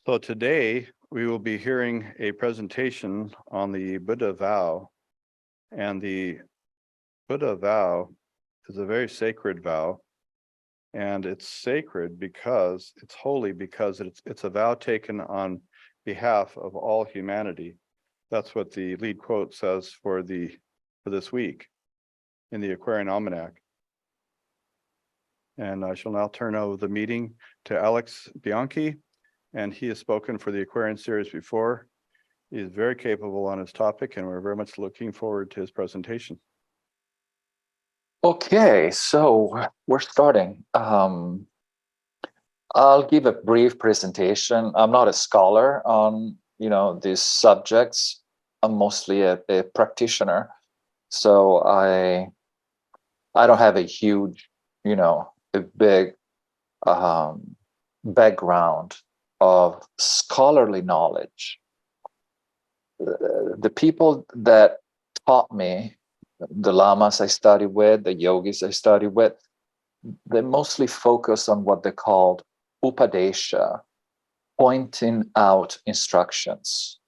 So today we will be hearing a presentation on the Buddha Vow. And the Buddha Vow is a very sacred vow. And it's sacred because it's holy, because it's a vow taken on behalf of all humanity. That's what the lead quote says for this week in the Aquarian Almanac. And I shall now turn over the meeting to Alex Bianchi, and he has spoken for the Aquarian series before. He is very capable on his topic, and we're very much looking forward to his presentation. Okay, so we're starting. I'll give a brief presentation. I'm not a scholar on, these subjects. I'm mostly a practitioner. So I don't have a huge, a big background of scholarly knowledge. The people that taught me, the lamas I studied with, the yogis I studied with, they mostly focus on what they called upadesha, pointing out instructions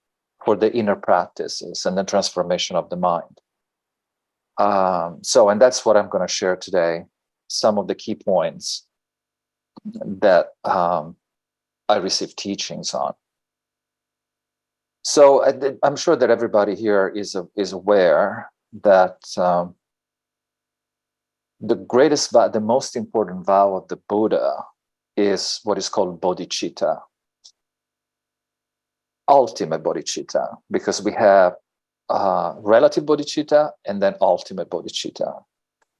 for the inner practices and the transformation of the mind. And that's what I'm going to share today, some of the key points that I received teachings on. So I'm sure that everybody here is aware that the most important vow of the Buddha is what is called bodhicitta, ultimate bodhicitta, because we have relative bodhicitta and then ultimate bodhicitta.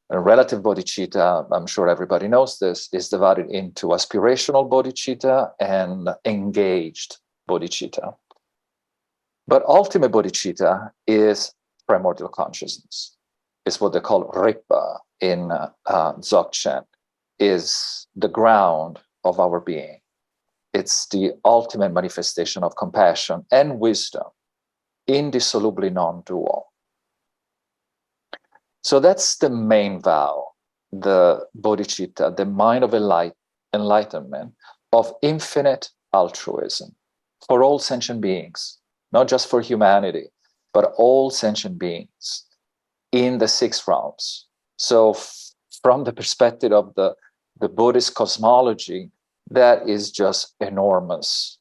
And relative bodhicitta, I'm sure everybody knows this, is divided into aspirational bodhicitta and engaged bodhicitta. But ultimate bodhicitta is primordial consciousness. It's what they call Ripa in Dzogchen, is the ground of our being. It's the ultimate manifestation of compassion and wisdom, indissolubly non-dual. So that's the main vow, the bodhicitta, the mind of enlightenment, of infinite altruism for all sentient beings, not just for humanity, but all sentient beings in the six realms. So from the perspective of the Buddhist cosmology, that is just enormous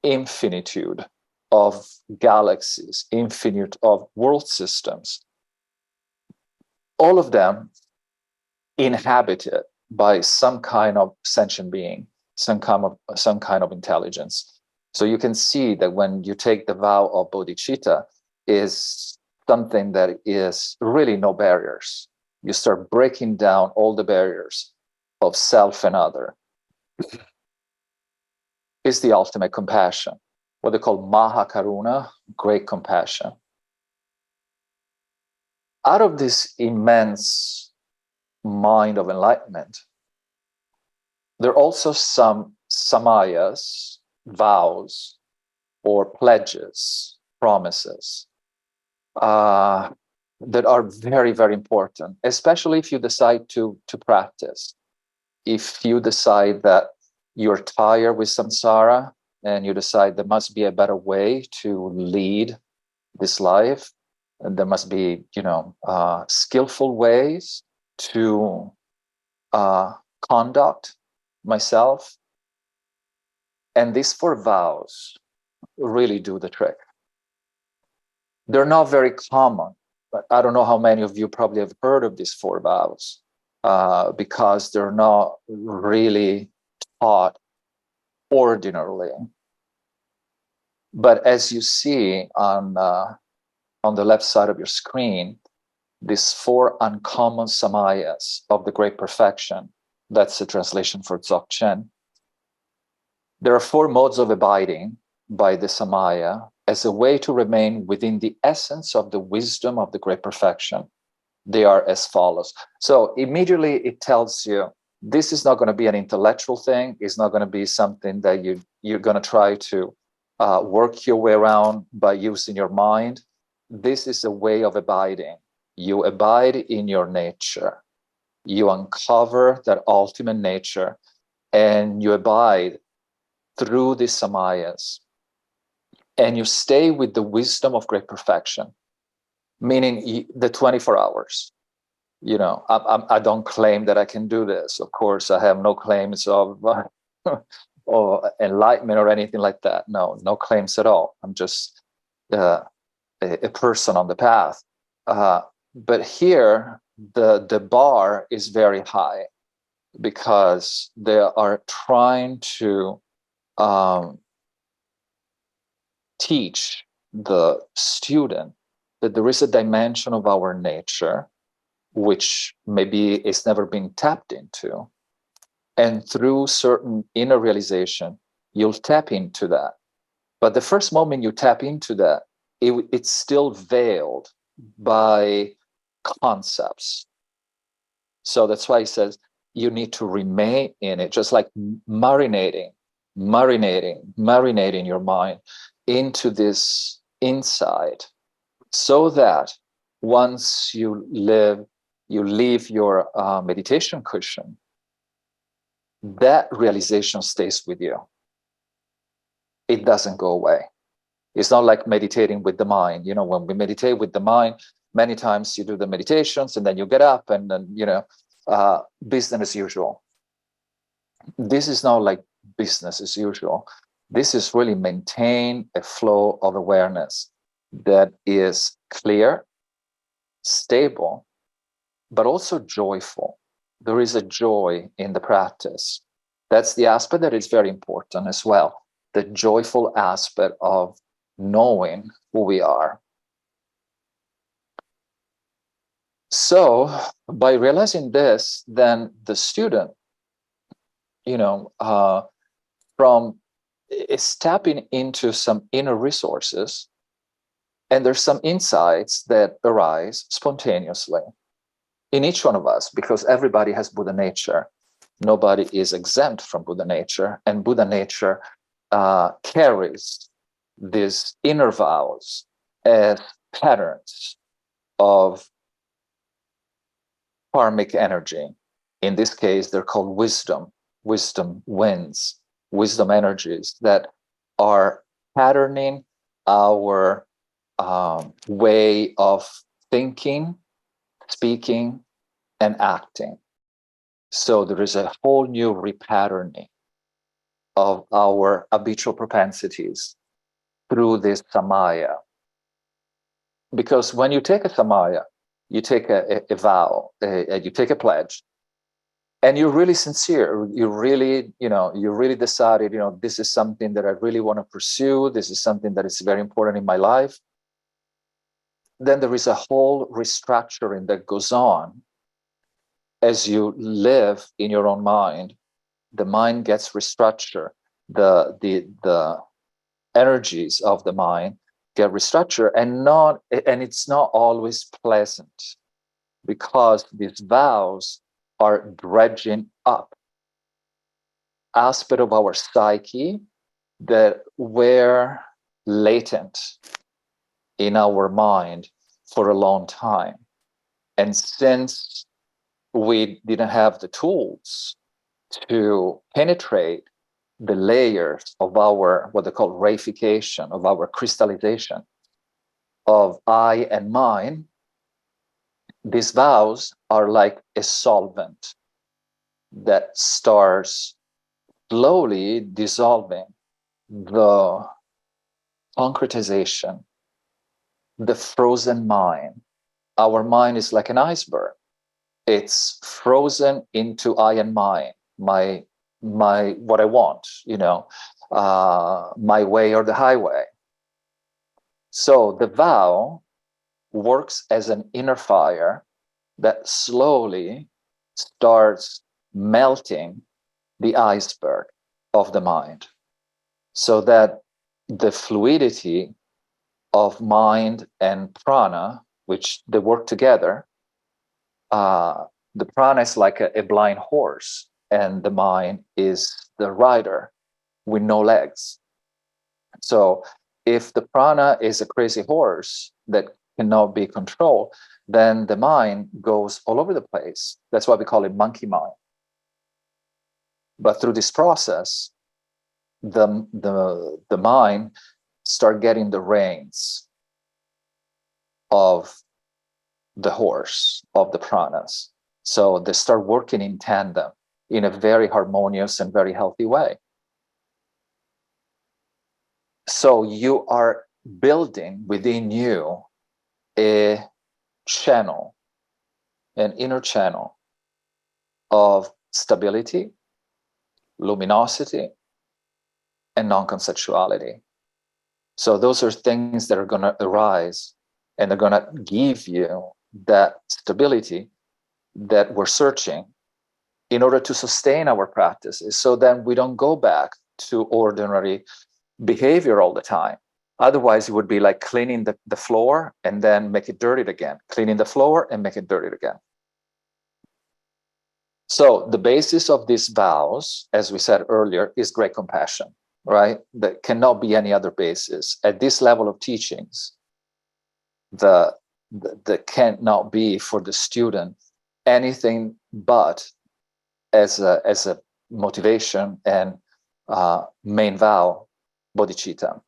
infinitude of galaxies, infinite of world systems, all of them inhabited by some kind of sentient being, some kind of intelligence. So you can see that when you take the vow of bodhicitta, is something that is really no barriers. You start breaking down all the barriers of self and other. It's the ultimate compassion, what they call mahakaruna, great compassion. Out of this immense mind of enlightenment, there are also some samayas, vows, or pledges, promises, that are very, very important, especially if you decide to practice. If you decide that you're tired with samsara and you decide there must be a better way to lead this life, and there must be, skillful ways to conduct myself. And these four vows really do the trick. They're not very common, but I don't know how many of you probably have heard of these four vows, because they're not really taught ordinarily. But as you see on the left side of your screen, these four uncommon samayas of the great perfection, that's the translation for Dzogchen. There are four modes of abiding by the samaya as a way to remain within the essence of the wisdom of the great perfection. They are as follows. So immediately it tells you, this is not going to be an intellectual thing. It's not going to be something that you're going to try to work your way around by using your mind. This is a way of abiding. You abide in your nature. You uncover that ultimate nature, and you abide through these samayas, and you stay with the wisdom of great perfection, meaning the 24 hours. I don't claim that I can do this. Of course, I have no claims of or enlightenment or anything like that. No claims at all. I'm just a person on the path. But here, the bar is very high, because they are trying to teach the student that there is a dimension of our nature which maybe is never been tapped into. And through certain inner realization, you'll tap into that. But the first moment you tap into that, it's still veiled by concepts. So that's why he says you need to remain in it, just like marinating your mind into this insight, so that once you leave your meditation cushion, that realization stays with you. It doesn't go away. It's not like meditating with the mind. When we meditate with the mind, many times you do the meditations and then you get up and then, business as usual. This is not like business as usual. This is really maintain a flow of awareness that is clear, stable, but also joyful. There is a joy in the practice. That's the aspect that is very important as well. The joyful aspect of knowing who we are. So by realizing this, then the student, from is tapping into some inner resources, and there's some insights that arise spontaneously in each one of us, because everybody has Buddha nature. Nobody is exempt from Buddha nature, and Buddha nature carries these inner vows as patterns of karmic energy. In this case, they're called wisdom winds, wisdom energies that are patterning our way of thinking, speaking, and acting. So there is a whole new repatterning of our habitual propensities through this samaya. Because when you take a samaya, you take a vow, you take a pledge, and you're really sincere. You really decided, this is something that I really want to pursue. This is something that is very important in my life. Then there is a whole restructuring that goes on as you live in your own mind. The mind gets restructured. The energies of the mind get restructured, and it's not always pleasant, because these vows are dredging up aspects of our psyche that were latent in our mind for a long time. And since we didn't have the tools to penetrate the layers of our, what they call reification, of our crystallization of I and mine, these vows are like a solvent that starts slowly dissolving the concretization, the frozen mind. Our mind is like an iceberg. It's frozen into I and mine, my what I want, my way or the highway. So the vow works as an inner fire that slowly starts melting the iceberg of the mind, so that the fluidity of mind and prana, which they work together, the prana is like a blind horse, and the mind is the rider with no legs. So if the prana is a crazy horse that cannot be controlled, then the mind goes all over the place. That's why we call it monkey mind. But through this process, the mind start getting the reins of the horse, of the pranas. So they start working in tandem in a very harmonious and very healthy way. So you are building within you a channel, an inner channel of stability, luminosity, and non-conceptuality. So those are things that are going to arise and they're going to give you that stability that we're searching in order to sustain our practices. So then we don't go back to ordinary behavior all the time. Otherwise, it would be like cleaning the floor and then make it dirty again, cleaning the floor and make it dirty again. So the basis of these vows, as we said earlier, is great compassion, right? There cannot be any other basis. At this level of teachings, the cannot be for the student anything but as a motivation and main vow, bodhicitta.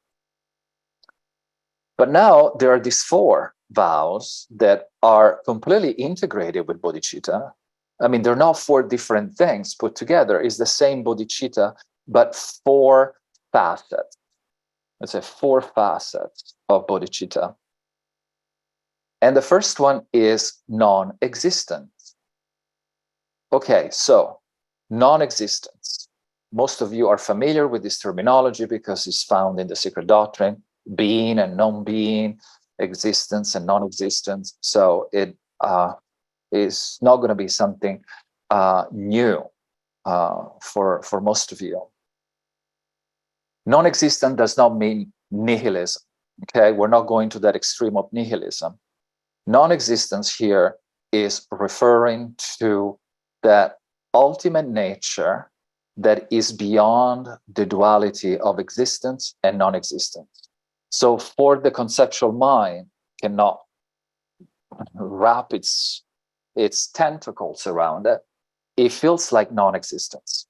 But now there are these 4 vows that are completely integrated with bodhicitta. I mean, they're not 4 different things put together. It's the same bodhicitta, but 4 facets. Let's say 4 facets of bodhicitta. And the first one is non-existence. Okay, so non-existence. Most of you are familiar with this terminology because it's found in the Secret Doctrine, being and non-being, existence and non-existence. So it is not going to be something new for most of you. Non-existent does not mean nihilism. Okay, we're not going to that extreme of nihilism. Non-existence here is referring to that ultimate nature that is beyond the duality of existence and non-existence. So for the conceptual mind cannot wrap its tentacles around it, it feels like non-existence.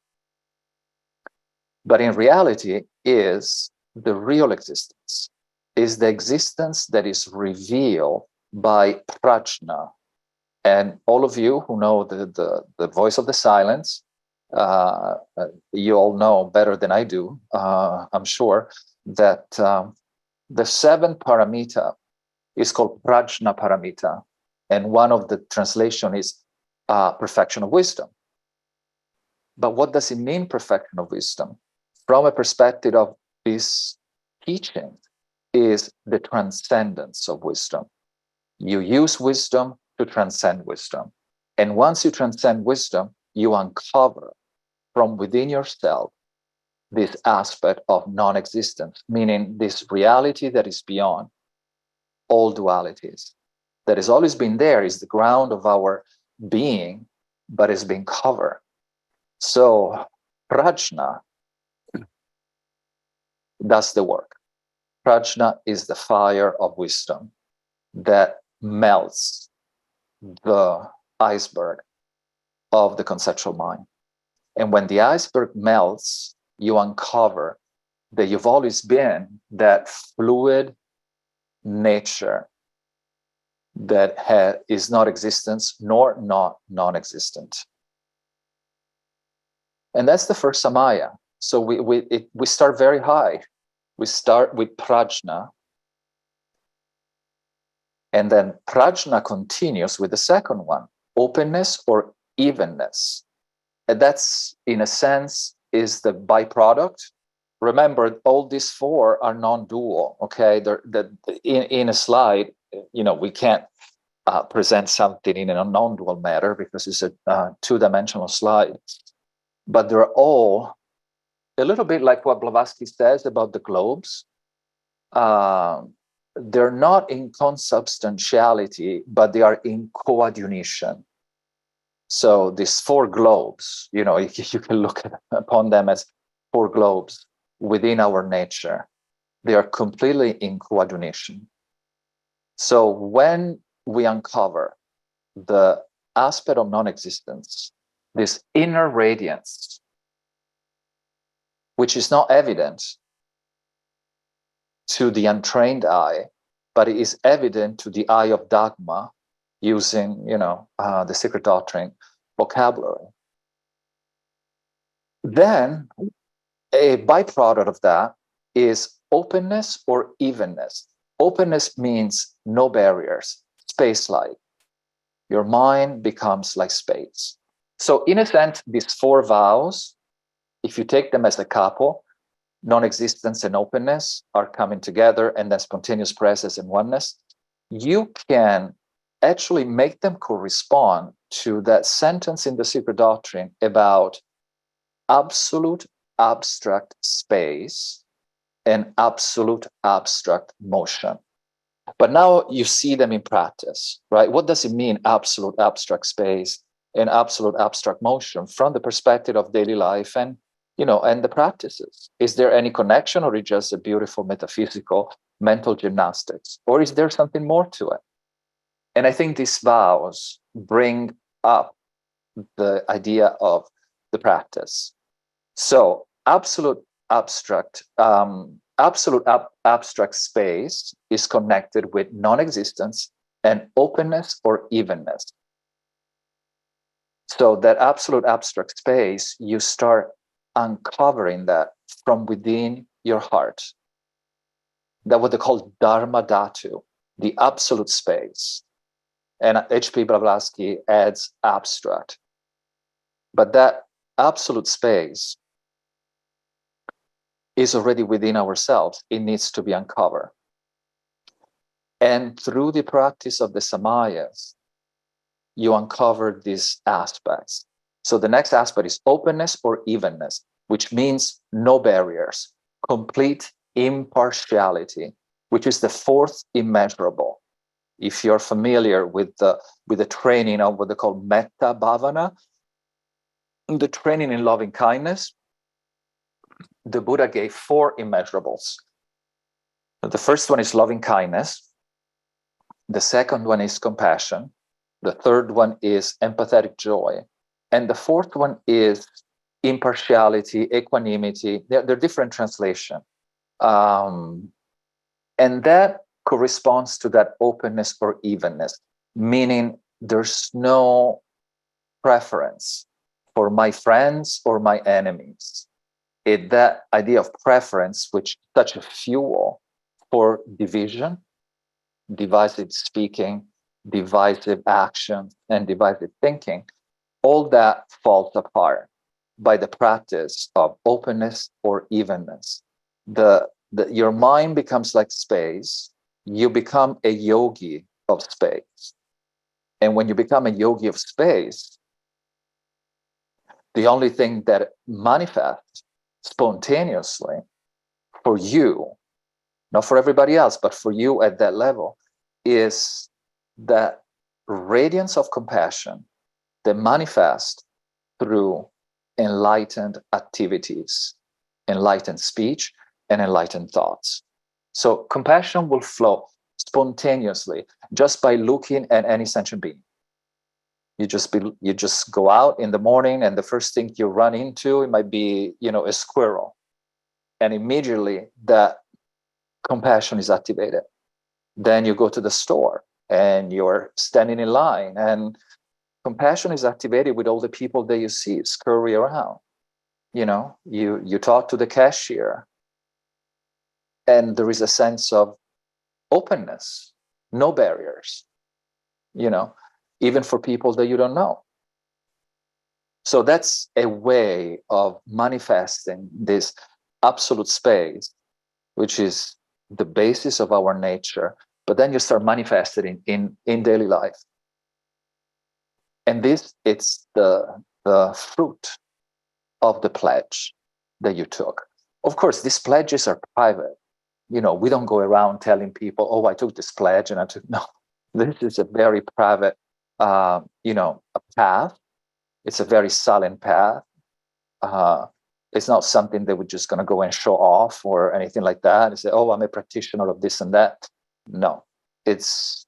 But in reality is the real existence, is the existence that is revealed by prajna. And all of you who know the voice of the silence, you all know better than I do, I'm sure, that the 7th paramita is called prajna paramita. And one of the translation is perfection of wisdom. But what does it mean, perfection of wisdom? From a perspective of this teaching is the transcendence of wisdom. You use wisdom to transcend wisdom. And once you transcend wisdom, you uncover from within yourself this aspect of non-existence, meaning this reality that is beyond all dualities, that has always been there, is the ground of our being, but is being covered. So prajna does the work. Prajna is the fire of wisdom that melts the iceberg of the conceptual mind. And when the iceberg melts, you uncover that you've always been that fluid nature that is not existence nor not non-existent. And that's the first samaya. So we start very high. We start with prajna. And then prajna continues with the second one, openness or evenness. And that's, in a sense, is the byproduct. Remember, all these 4 are non-dual, okay? In a slide, we can't present something in a non-dual matter because it's a 2-dimensional slide. But they're all a little bit like what Blavatsky says about the globes. They're not in consubstantiality, but they are in coadunition. So these 4 globes, you can look upon them as 4 globes within our nature. They are completely in coadunition. So when we uncover the aspect of non-existence, this inner radiance which is not evident to the untrained eye, but it is evident to the eye of dogma using, the secret doctrine vocabulary. Then a byproduct of that is openness or evenness. Openness means no barriers, space-like. Your mind becomes like space. So in a sense, these 4 vows, if you take them as a couple, non-existence and openness are coming together, and then spontaneous presence and oneness, you can actually make them correspond to that sentence in the secret doctrine about absolute abstract space and absolute abstract motion. But now you see them in practice, right? What does it mean, absolute abstract space and absolute abstract motion, from the perspective of daily life and the practices? Is there any connection, or is it just a beautiful metaphysical mental gymnastics? Or is there something more to it? And I think these vows bring up the idea of the practice. So absolute abstract space is connected with non-existence and openness or evenness. So that absolute abstract space, you start uncovering that from within your heart. That what they call Dharma Dhatu, the absolute space. And H.P. Blavatsky adds abstract. But that absolute space is already within ourselves. It needs to be uncovered. And through the practice of the samayas, you uncover these aspects. So the next aspect is openness or evenness, which means no barriers, complete impartiality, which is the 4th immeasurable. If you're familiar with the training of what they call metta bhavana, the training in loving kindness, the Buddha gave 4 immeasurables. The first one is loving kindness. The second one is compassion. The third one is empathetic joy. And the 4th one is impartiality, equanimity. They're different translations. And that corresponds to that openness or evenness, meaning there's no preference for my friends or my enemies. That idea of preference, which is such a fuel for division, divisive speaking, divisive action, and divisive thinking, all that falls apart by the practice of openness or evenness. Your mind becomes like space. You become a yogi of space. And when you become a yogi of space, the only thing that manifests spontaneously for you, not for everybody else, but for you at that level, is that radiance of compassion that manifests through enlightened activities, enlightened speech, and enlightened thoughts. So compassion will flow spontaneously just by looking at any sentient being. You just go out in the morning, and the first thing you run into, it might be, a squirrel. And immediately that compassion is activated. Then you go to the store and you're standing in line, and compassion is activated with all the people that you see scurry around. You talk to the cashier, and there is a sense of openness, no barriers, even for people that you don't know. So that's a way of manifesting this absolute space, which is the basis of our nature. But then you start manifesting in daily life. And it's the fruit of the pledge that you took. Of course, these pledges are private. We don't go around telling people, oh, I took this pledge and I took, no. This is a very private, a path. It's a very silent path. It's not something that we're just going to go and show off or anything like that and say, oh, I'm a practitioner of this and that. No, it's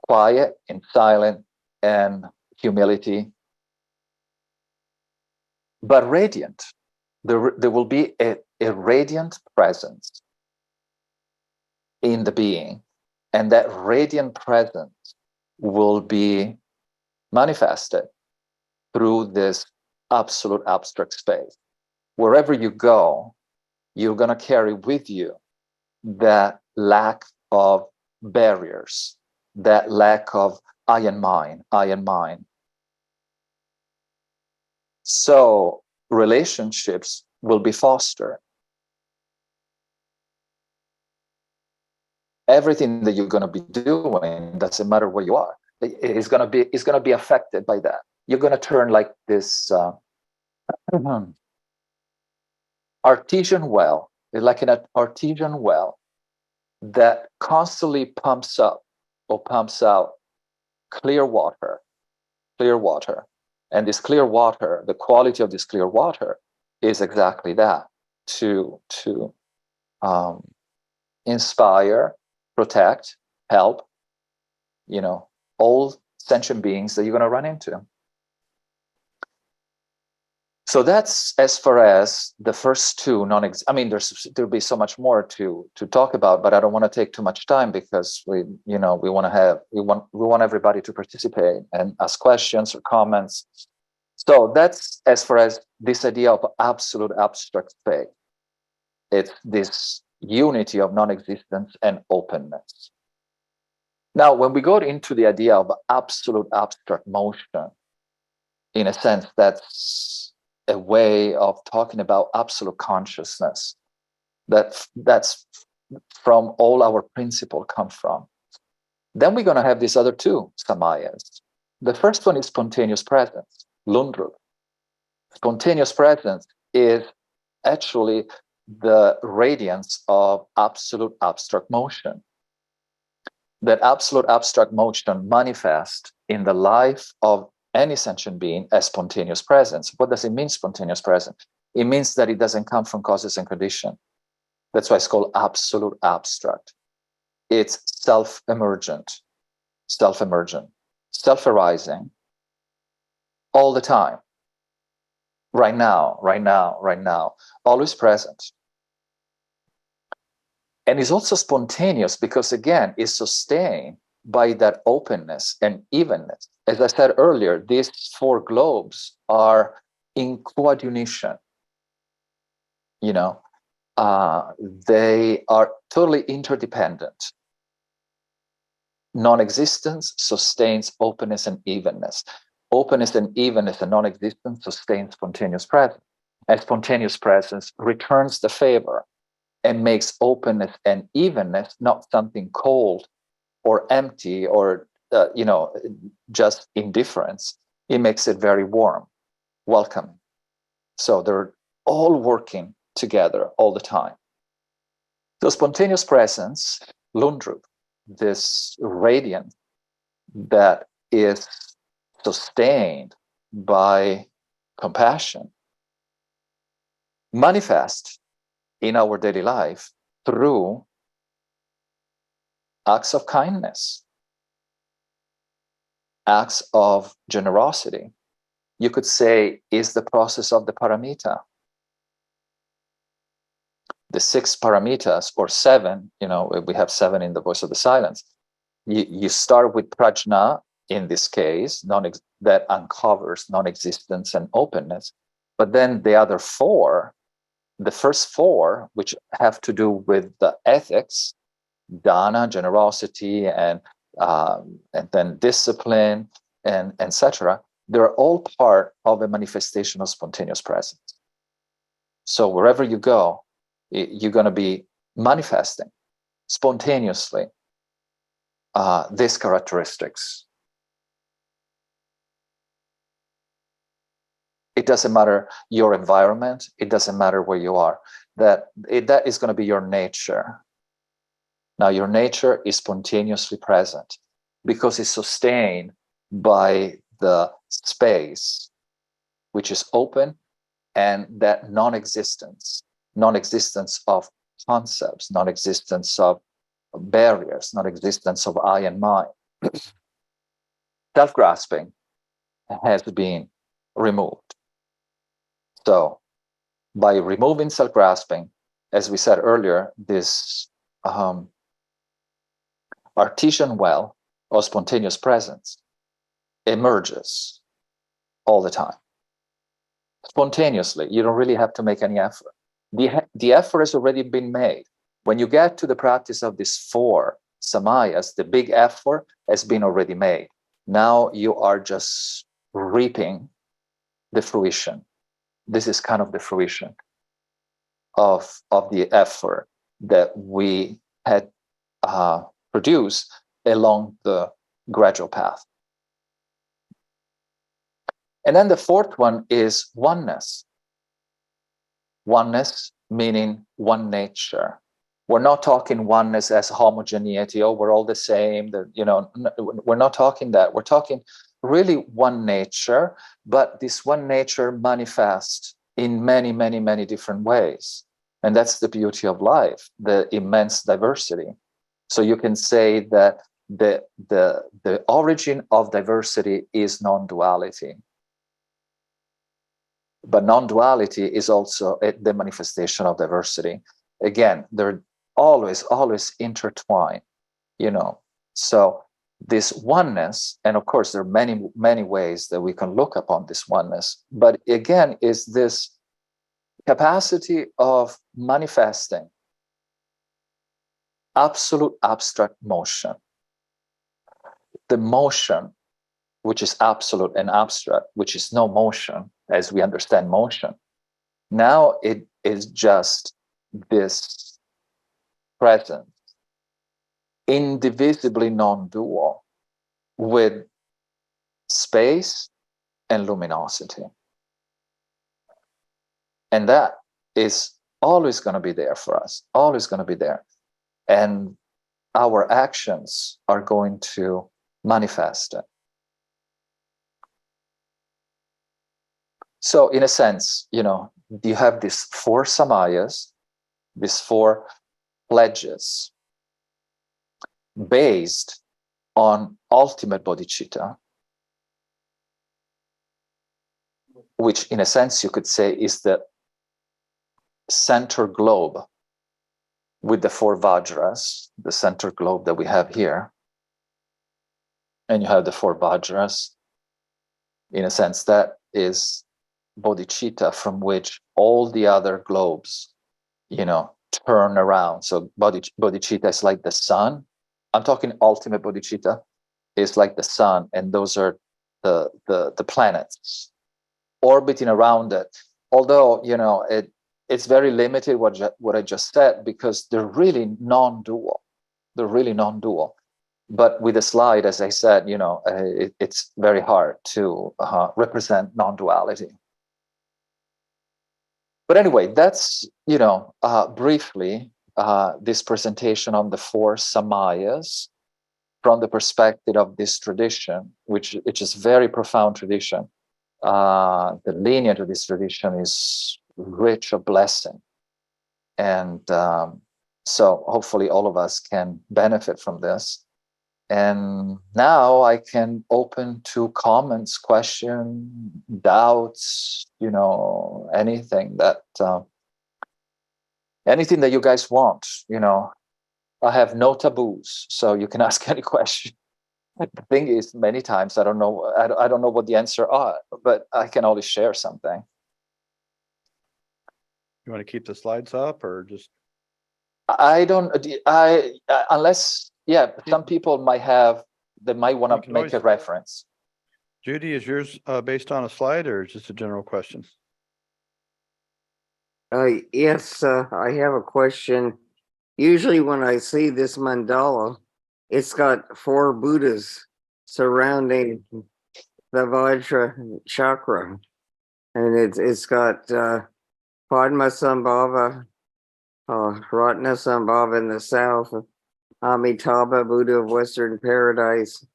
quiet and silent and humility, but radiant, there will be a radiant presence in the being, and that radiant presence will be manifested through this absolute abstract space. Wherever you go, you're going to carry with you that lack of barriers, that lack of I and mine, I and mine. So relationships will be fostered. Everything that you're going to be doing, doesn't matter where you are, is going to be affected by that. You're going to turn like this artesian well, like an artesian well that constantly pumps up or pumps out clear water. And this clear water, the quality of this clear water is exactly that, to inspire, protect, help, all sentient beings that you're going to run into. So that's as far as the first two there'll be so much more to talk about, but I don't want to take too much time because we want everybody to participate and ask questions or comments. So that's as far as this idea of absolute abstract space. It's this unity of non-existence and openness. Now, when we go into the idea of absolute abstract motion, in a sense, that's a way of talking about absolute consciousness. That's from all our principles come from. Then we're going to have these other two samayas. The first one is spontaneous presence, Lundrup. Spontaneous presence is actually the radiance of absolute abstract motion. That absolute abstract motion manifests in the life of any sentient being as spontaneous presence. What does it mean, spontaneous presence? It means that it doesn't come from causes and conditions. That's why it's called absolute abstract. It's self-emergent, self-arising all the time. Right now, always present. And it's also spontaneous because, again, it's sustained by that openness and evenness. As I said earlier, these four globes are in coordination. They are totally interdependent. Non-existence sustains openness and evenness. Openness and evenness and non-existence sustains spontaneous presence. And spontaneous presence returns the favor and makes openness and evenness not something cold or empty or just indifference. It makes it very warm, welcoming. So they're all working together all the time. So spontaneous presence, Lundrup, this radiance that is sustained by compassion, manifest in our daily life through acts of kindness, acts of generosity. You could say is the process of the paramita. The 6 paramitas, or 7, we have 7 in the Voice of the Silence. You start with prajna, in this case, that uncovers non-existence and openness. But then the other 4, the first 4, which have to do with the ethics, dana, generosity, and then discipline, and etc., they're all part of a manifestation of spontaneous presence. So wherever you go, you're going to be manifesting spontaneously these characteristics. It doesn't matter your environment. It doesn't matter where you are. That is going to be your nature. Now, your nature is spontaneously present because it's sustained by the space, which is open, and that non-existence of concepts, non-existence of barriers, non-existence of I and mine. Self-grasping has been removed. So by removing self-grasping, as we said earlier, this artesian well or spontaneous presence emerges all the time. Spontaneously, you don't really have to make any effort. The effort has already been made. When you get to the practice of these 4 samayas, the big effort has been already made. Now you are just reaping the fruition. This is kind of the fruition of the effort that we had produced along the gradual path. And then the 4th one is oneness. Oneness meaning one nature. We're not talking oneness as homogeneity, oh, we're all the same. We're not talking that. We're talking really one nature, but this one nature manifests in many, many, many different ways. And that's the beauty of life, the immense diversity. So you can say that the origin of diversity is non-duality. But non-duality is also the manifestation of diversity. Again, they're always intertwined, So this oneness, and of course there are many, many ways that we can look upon this oneness, but again, is this capacity of manifesting absolute abstract motion. The motion, which is absolute and abstract, which is no motion, as we understand motion. Now it is just this presence, indivisibly non-dual, with space and luminosity. And that is always going to be there for us, always going to be there. And our actions are going to manifest it. So in a sense, you have these 4 samayas, these 4 pledges based on ultimate bodhicitta, which in a sense you could say is the center globe with the 4 vajras, the center globe that we have here. And you have the 4 vajras. In a sense, that is bodhicitta from which all the other globes, turn around. So bodhicitta is like the sun. I'm talking ultimate bodhicitta is like the sun, and those are the planets orbiting around it. Although, it's very limited what I just said, because they're really non-dual. They're really non-dual. But with a slide, as I said, it's very hard to represent non-duality. But anyway, that's, briefly this presentation on the 4 samayas from the perspective of this tradition, which is very profound tradition. The lineage of this tradition is rich of blessing. And so hopefully all of us can benefit from this. And now I can open to comments, questions, doubts, anything that you guys want. I have no taboos, so you can ask any question. The thing is, many times I don't know what the answer are, but I can always share something. You want to keep the slides up or just? Unless, some people might want to make a reference. Judy, is yours based on a slide or just a general question? Yes, I have a question. Usually when I see this mandala, it's got 4 Buddhas surrounding the Vajra chakra. And it's got Padmasambhava, Ratnasambhava in the south, Amitabha, Buddha of Western Paradise,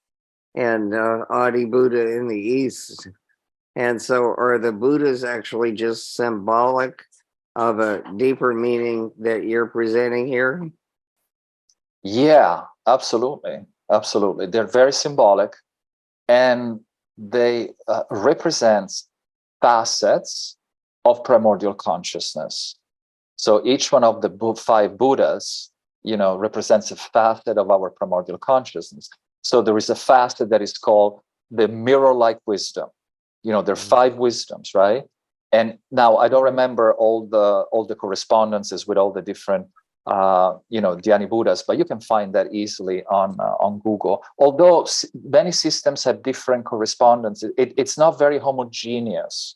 and Adi Buddha in the east. And so are the Buddhas actually just symbolic of a deeper meaning that you're presenting here? Yeah, absolutely. Absolutely. They're very symbolic, and they represent facets of primordial consciousness. So each one of the five Buddhas, represents a facet of our primordial consciousness. So there is a facet that is called the mirror-like wisdom. There are five wisdoms, right? And now I don't remember all the correspondences with all the different Dhyani Buddhas, but you can find that easily on Google. Although many systems have different correspondences, it's not very homogeneous,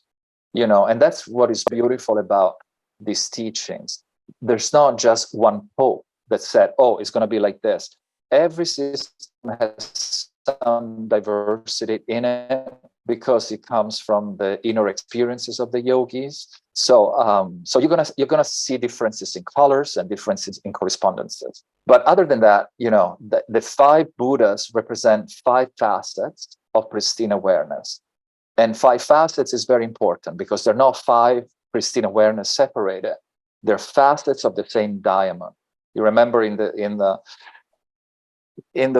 and that's what is beautiful about these teachings. There's not just one pope that said, oh, it's going to be like this. Every system has some diversity in it because it comes from the inner experiences of the yogis. So you're gonna see differences in colors and differences in correspondences. But other than that, the five Buddhas represent five facets of pristine awareness. And five facets is very important because they're not five pristine awareness separated. They're facets of the same diamond. You remember in the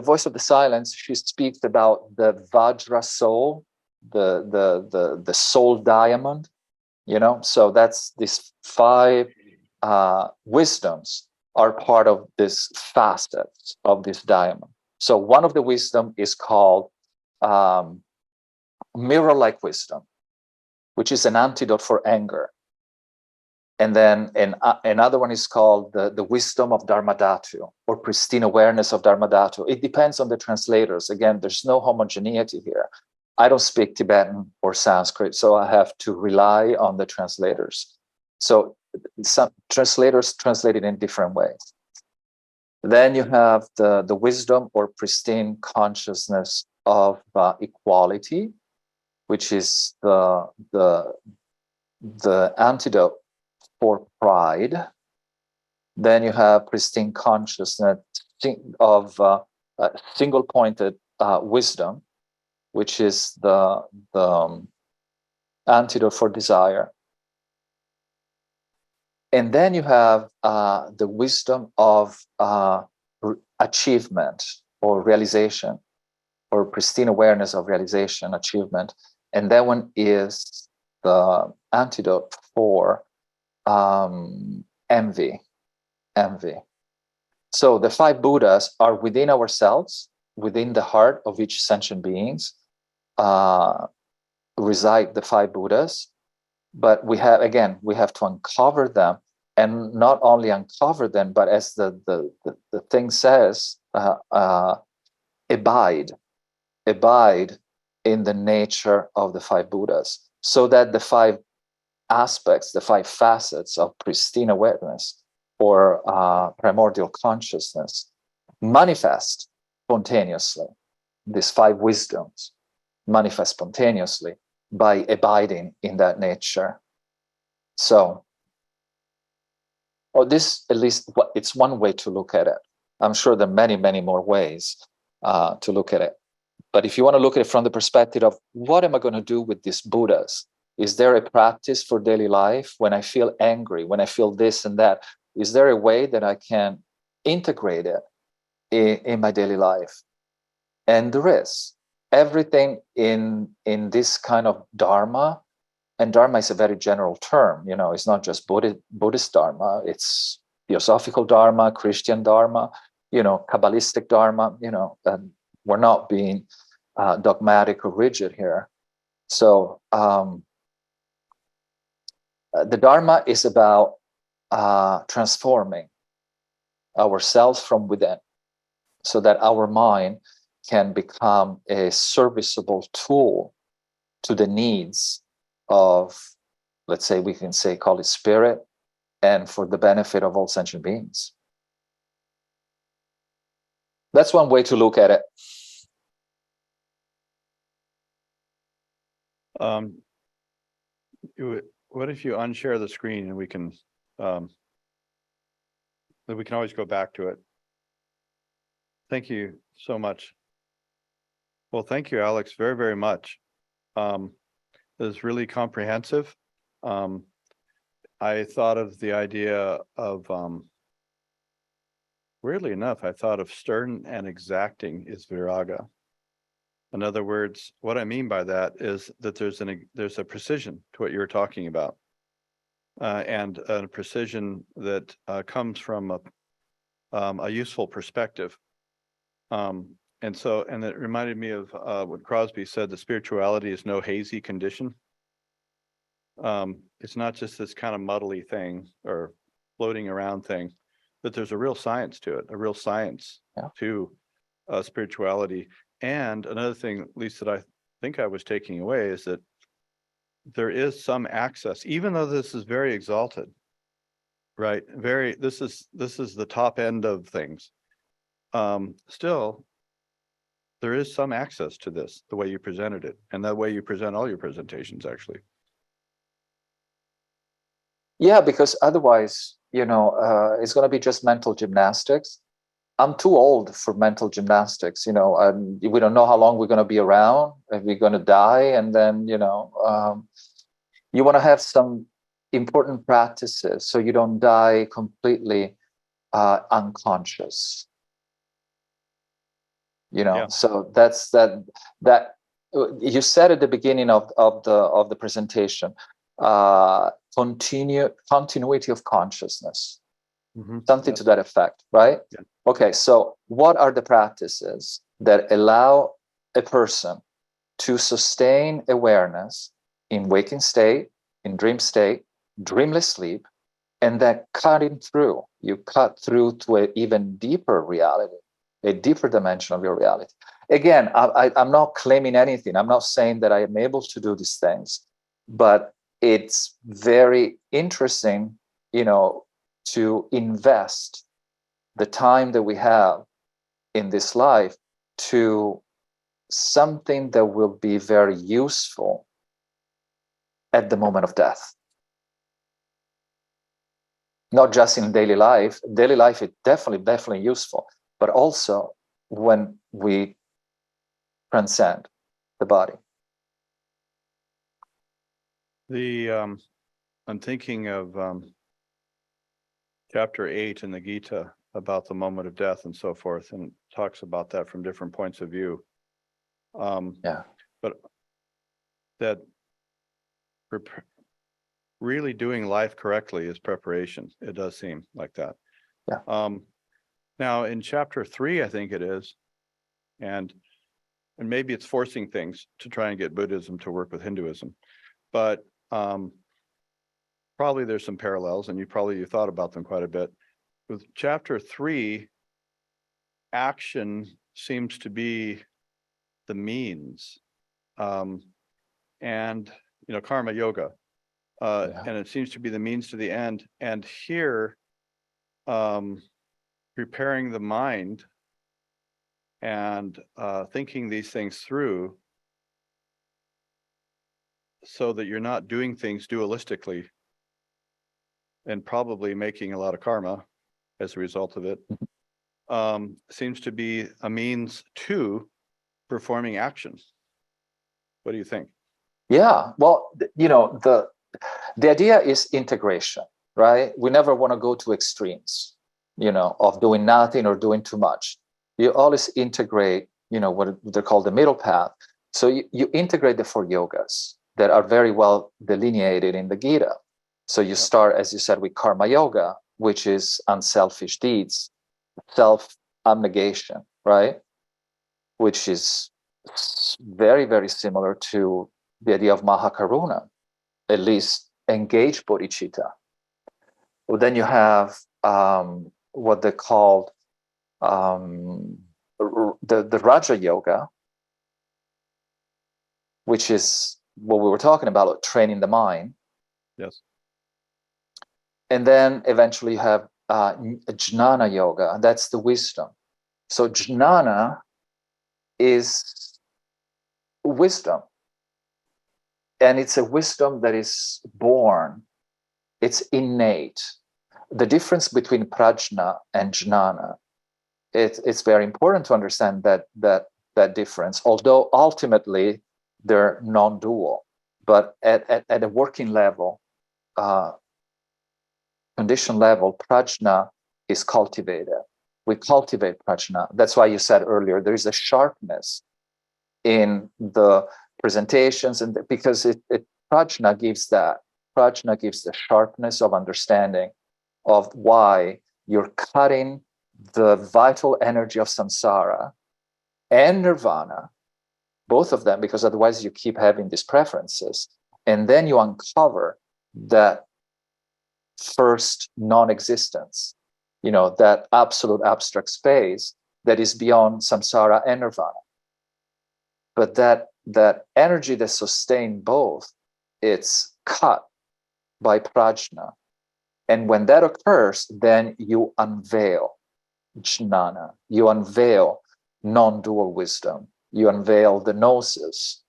Voice of the Silence, she speaks about the Vajra soul, the soul diamond, so that's these five wisdoms are part of this facets of this diamond. So one of the wisdom is called mirror-like wisdom, which is an antidote for anger. And then another one is called the wisdom of Dharmadhatu, or pristine awareness of Dharmadhatu. It depends on the translators. Again, there's no homogeneity here. I don't speak Tibetan or Sanskrit, so I have to rely on the translators. So some translators translate it in different ways. Then you have the wisdom or pristine consciousness of equality, which is the antidote for pride. Then you have pristine consciousness of single-pointed wisdom, which is the antidote for desire. And then you have the wisdom of achievement or realization, or pristine awareness of realization, achievement. And that one is the antidote for envy. So the five Buddhas are within ourselves, within the heart of each sentient beings, reside the five Buddhas. But we have to uncover them, and not only uncover them, but as the thing says, abide in the nature of the five Buddhas, so that the five aspects, the five facets of pristine awareness or primordial consciousness manifest spontaneously. These five wisdoms manifest spontaneously by abiding in that nature. So, this, at least, it's one way to look at it. I'm sure there are many, many more ways to look at it. But if you want to look at it from the perspective of what am I going to do with these Buddhas? Is there a practice for daily life when I feel angry, when I feel this and that? Is there a way that I can integrate it in my daily life? And there is. Everything in this kind of Dharma, and Dharma is a very general term, it's not just Buddhist Dharma, it's Theosophical Dharma, Christian Dharma, Kabbalistic Dharma, and we're not being dogmatic or rigid here. So the Dharma is about transforming ourselves from within, so that our mind can become a serviceable tool to the needs of, let's say, call it spirit, and for the benefit of all sentient beings. That's one way to look at it. What if you unshare the screen and we can always go back to it. Thank you so much. Well, thank you, Alex, very, very much. It was really comprehensive. I thought of the idea of, weirdly enough, I thought of stern and exacting is viraga. In other words, what I mean by that is that there's a precision to what you were talking about. and a precision that comes from a useful perspective. And it reminded me of what Crosby said, that spirituality is no hazy condition. It's not just this kind of muddly thing or floating around thing, but there's a real science to it, a real science to spirituality. And another thing, at least that I think I was taking away, is that there is some access, even though this is very exalted, right? This is the top end of things. Still, there is some access to this, the way you presented it, and the way you present all your presentations, actually. Yeah, because otherwise, it's going to be just mental gymnastics. I'm too old for mental gymnastics. We don't know how long we're going to be around, if we're going to die. And then, you want to have some important practices so you don't die completely unconscious. So that's that you said at the beginning of the presentation, continuity of consciousness, something to that effect, right? Yeah. Okay, so what are the practices that allow a person to sustain awareness in waking state, in dream state, dreamless sleep, and then you cut through to an even deeper reality, a deeper dimension of your reality? Again, I'm not claiming anything. I'm not saying that I am able to do these things, but it's very interesting, to invest the time that we have in this life to something that will be very useful at the moment of death. Not just in daily life. Daily life is definitely useful, but also when we transcend the body. I'm thinking of chapter 8 in the Gita about the moment of death and so forth, and talks about that from different points of view. But that really doing life correctly is preparation. It does seem like that. Yeah. Now in chapter 3, I think it is, and maybe it's forcing things to try and get Buddhism to work with Hinduism, but probably there's some parallels, and you thought about them quite a bit. With chapter 3, action seems to be the means, and karma yoga, and it seems to be the means to the end. And here, preparing the mind and thinking these things through, so that you're not doing things dualistically and probably making a lot of karma as a result of it, seems to be a means to performing action. What do you think? Yeah, well, the idea is integration, right? We never want to go to extremes, of doing nothing or doing too much. You always integrate, what they're called the middle path. So you integrate the 4 yogas that are very well delineated in the Gita. So you start, as you said, with karma yoga, which is unselfish deeds, self-abnegation, right? Which is very, very similar to the idea of Mahakaruna, at least engaged bodhicitta. Well, then you have what they called the Raja Yoga, which is what we were talking about, training the mind. Yes. And then eventually you have Jnana Yoga, that's the wisdom. So Jnana is wisdom. And it's a wisdom that is born, it's innate. The difference between prajna and jnana, it's very important to understand that difference, although ultimately they're non-dual. But at a working level, condition level, prajna is cultivated. We cultivate prajna. That's why you said earlier, there is a sharpness in the presentations, and because prajna gives that prajna gives the sharpness of understanding of why you're cutting the vital energy of samsara and nirvana, both of them, because otherwise you keep having these preferences. And then you uncover that first non-existence, that absolute abstract space that is beyond samsara and nirvana. But that energy that sustains both, it's cut by prajna. And when that occurs, then you unveil jnana, you unveil non-dual wisdom, you unveil the gnosis,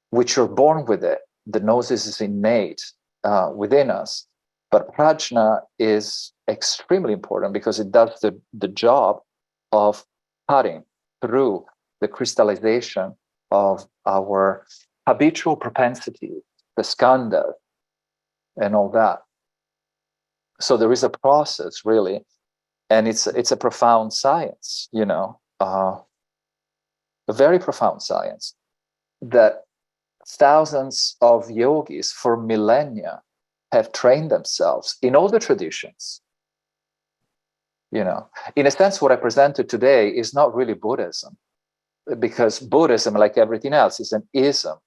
which you're born with it. The gnosis is innate within us. But prajna is extremely important because it does the job of cutting through the crystallization of our habitual propensity, the skandha, and all that. So there is a process, really, and it's a profound science, a very profound science that thousands of yogis for millennia have trained themselves in all the traditions. In a sense, what I presented today is not really Buddhism, because Buddhism, like everything else, is an ism.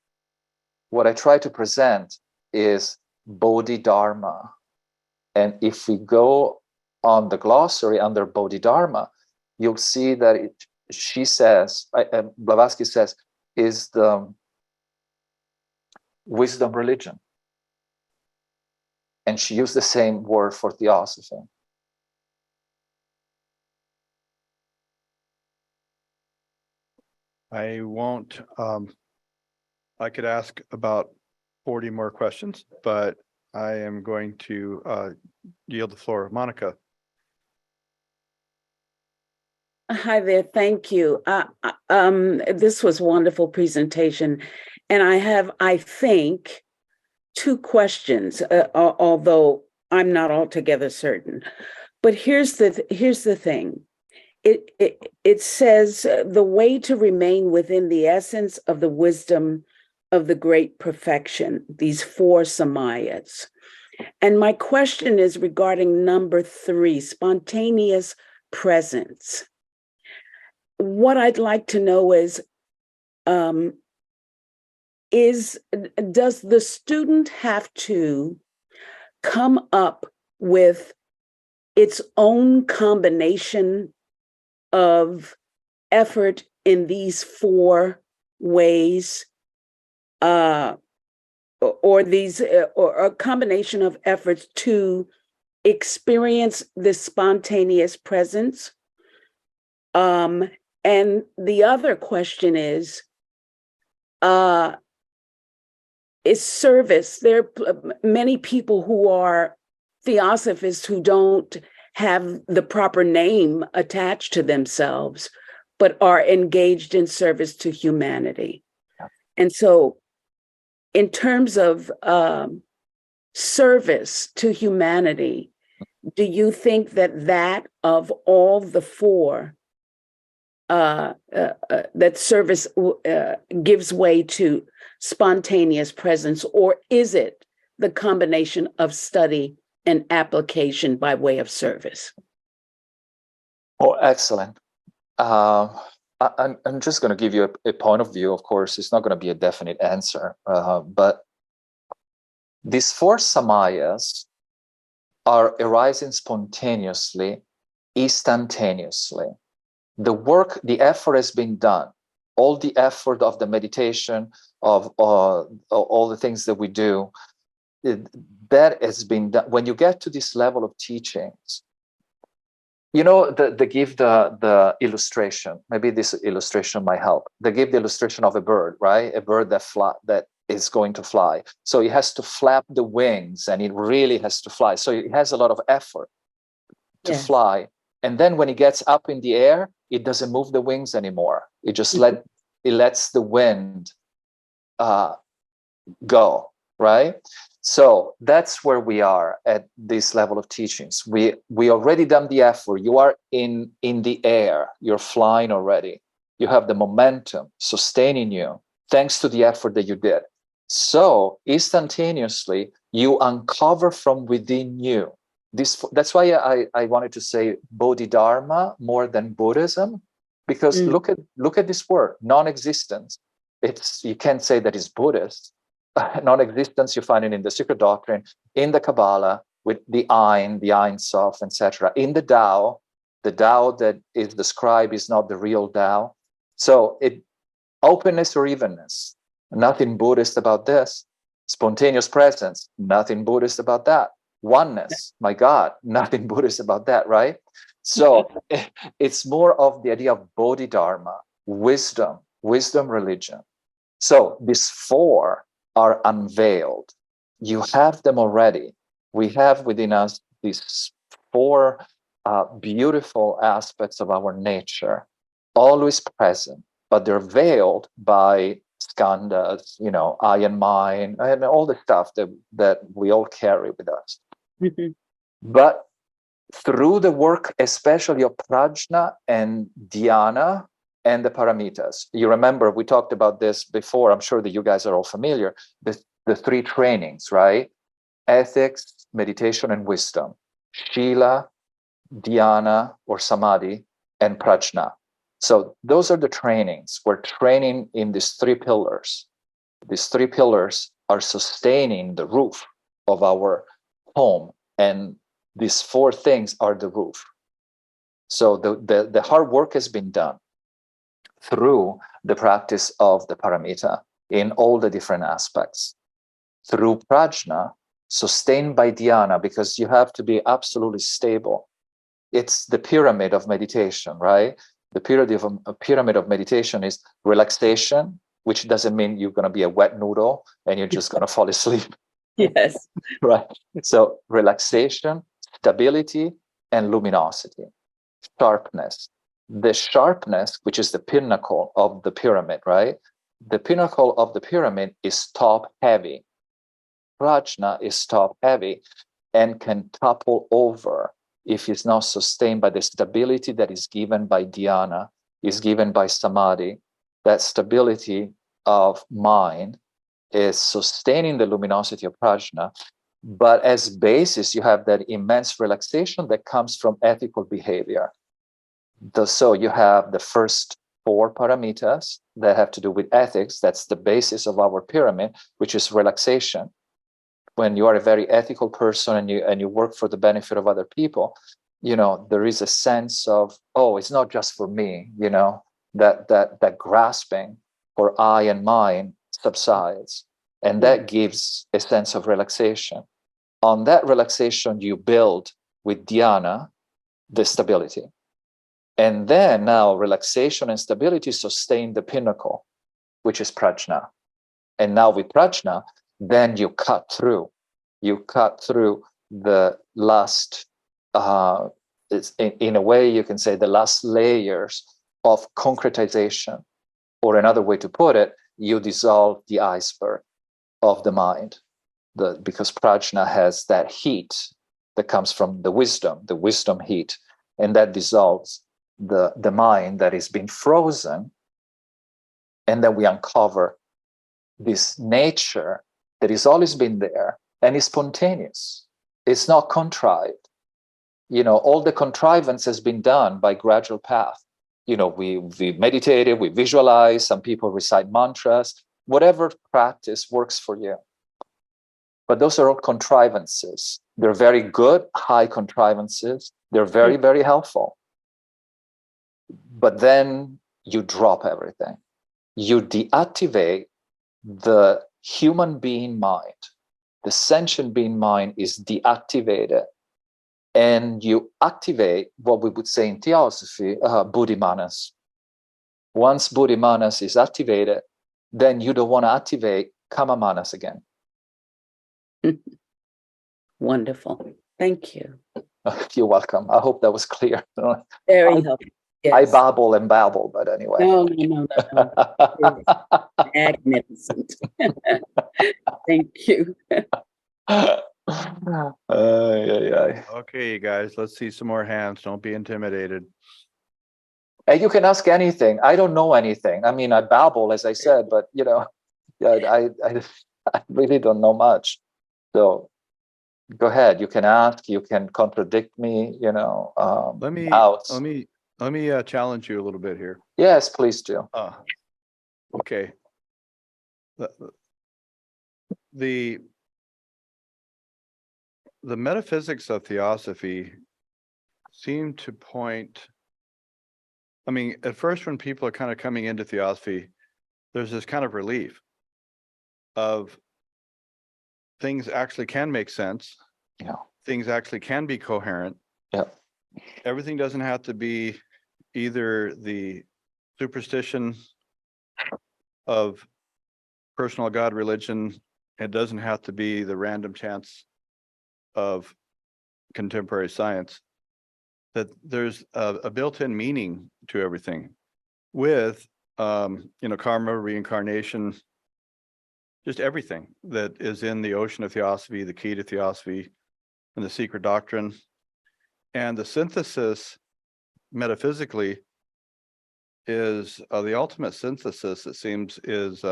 What I try to present is Bodhidharma. And if we go on the glossary under Bodhidharma, you'll see that she says, Blavatsky says, is the wisdom religion. And she used the same word for theosophy. I won't, I could ask about 40 more questions, but I am going to yield the floor. Monica. Hi there, thank you. This was a wonderful presentation. And I have, I think, two questions, although I'm not altogether certain. But here's the thing. It says the way to remain within the essence of the wisdom of the great perfection, these 4 samayas. And my question is regarding number 3, spontaneous presence. What I'd like to know is does the student have to come up with its own combination of effort in these 4 ways, or a combination of efforts to experience this spontaneous presence? And the other question is service. There are many people who are theosophists who don't have the proper name attached to themselves, but are engaged in service to humanity. And so in terms of service to humanity, do you think that of all the 4, that service gives way to spontaneous presence, or is it the combination of study and application by way of service? Oh, excellent. I'm just going to give you a point of view. Of course, it's not going to be a definite answer, but these 4 samayas are arising spontaneously, instantaneously. The effort has been done. All the effort of the meditation, of all the things that we do, that has been done. When you get to this level of teachings, they give the illustration. Maybe this illustration might help. They give the illustration of a bird, right? A bird that is going to fly. So it has to flap the wings, and it really has to fly. So it has a lot of effort to fly. And then when it gets up in the air, it doesn't move the wings anymore. It just lets the wind go, right? So that's where we are at this level of teachings. We already done the effort. You are in the air. You're flying already. You have the momentum sustaining you thanks to the effort that you did. So instantaneously, you uncover from within you. That's why I wanted to say Bodhidharma more than Buddhism, because look at this word, non-existence. You can't say that it's Buddhist. Non-existence, you find it in the Secret Doctrine, in the Kabbalah, with the Ein Sof, etc. In the Tao that is described is not the real Tao. So openness or evenness, nothing Buddhist about this. Spontaneous presence, nothing Buddhist about that. Oneness, my God, nothing Buddhist about that, right? So it's more of the idea of Bodhidharma, wisdom religion. So these four are unveiled. You have them already. We have within us these four beautiful aspects of our nature, always present, but they're veiled by skandhas, I and mine, and all the stuff that we all carry with us. Mm-hmm. But through the work, especially of prajna and dhyana and the paramitas, you remember we talked about this before. I'm sure that you guys are all familiar. The three trainings, right? Ethics, meditation, and wisdom. Shila, dhyana or samadhi, and prajna. So those are the trainings. We're training in these three pillars. These three pillars are sustaining the roof of our home, and these four things are the roof. So the hard work has been done through the practice of the paramita in all the different aspects. Through prajna, sustained by dhyana, because you have to be absolutely stable. It's the pyramid of meditation, right? The pyramid of meditation is relaxation, which doesn't mean you're going to be a wet noodle and you're just going to fall asleep. Yes. Right. So relaxation, stability, and luminosity, sharpness. The sharpness, which is the pinnacle of the pyramid, right? The pinnacle of the pyramid is top heavy. Prajna is top heavy and can topple over if it's not sustained by the stability that is given by dhyana, is given by samadhi. That stability of mind is sustaining the luminosity of prajna, but as basis, you have that immense relaxation that comes from ethical behavior. So you have the first four paramitas that have to do with ethics. That's the basis of our pyramid, which is relaxation. When you are a very ethical person and you work for the benefit of other people, there is a sense of, oh, it's not just for me, that grasping for I and mine subsides. And that gives a sense of relaxation. On that relaxation, you build with dhyana the stability. And then now relaxation and stability sustain the pinnacle, which is prajna. And now with prajna, then you cut through. You cut through the last, in a way you can say the last layers of concretization. Or another way to put it, you dissolve the iceberg of the mind. Because prajna has that heat that comes from the wisdom heat, and that dissolves the mind that is being frozen. And then we uncover this nature that has always been there and is spontaneous. It's not contrived. All the contrivance has been done by gradual path. We meditated, we visualize, some people recite mantras, whatever practice works for you. But those are all contrivances. They're very good, high contrivances. They're very, very helpful. But then you drop everything. You deactivate the human being mind. The sentient being mind is deactivated. And you activate what we would say in theosophy, buddhimanas. Once buddhimanas is activated, then you don't want to activate kamamanas again. Wonderful. Thank you. You're welcome. I hope that was clear. Very helpful. Yes. I babble and babble, but anyway. No. Magnificent. Thank you. Okay, you guys, let's see some more hands. Don't be intimidated. And you can ask anything. I don't know anything. I mean, I babble, as I said, but I I really don't know much. So go ahead. You can ask. You can contradict me. Let me doubts. let me challenge you a little bit here. Yes, please do. Okay. The metaphysics of theosophy seem to point. I mean, at first, when people are kind of coming into theosophy, there's this kind of relief of things actually can make sense. Yeah. Things actually can be coherent. Yeah. Everything doesn't have to be either the superstition of personal God religion. It doesn't have to be the random chance of contemporary science. That there's a built-in meaning to everything with, karma, reincarnation, just everything that is in the ocean of theosophy, the key to theosophy, and the secret doctrine. And the synthesis metaphysically is the ultimate synthesis, it seems, is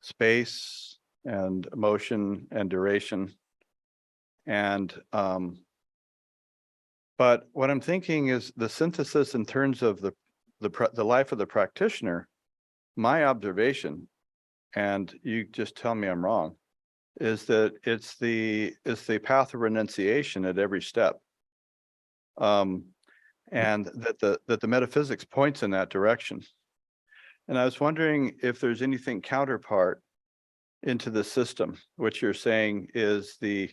space and motion and duration. And but what I'm thinking is the synthesis in terms of the life of the practitioner. My observation, and you just tell me I'm wrong, is that it's the path of renunciation at every step, and that the metaphysics points in that direction. And I was wondering if there's anything counterpart into the system, which you're saying is the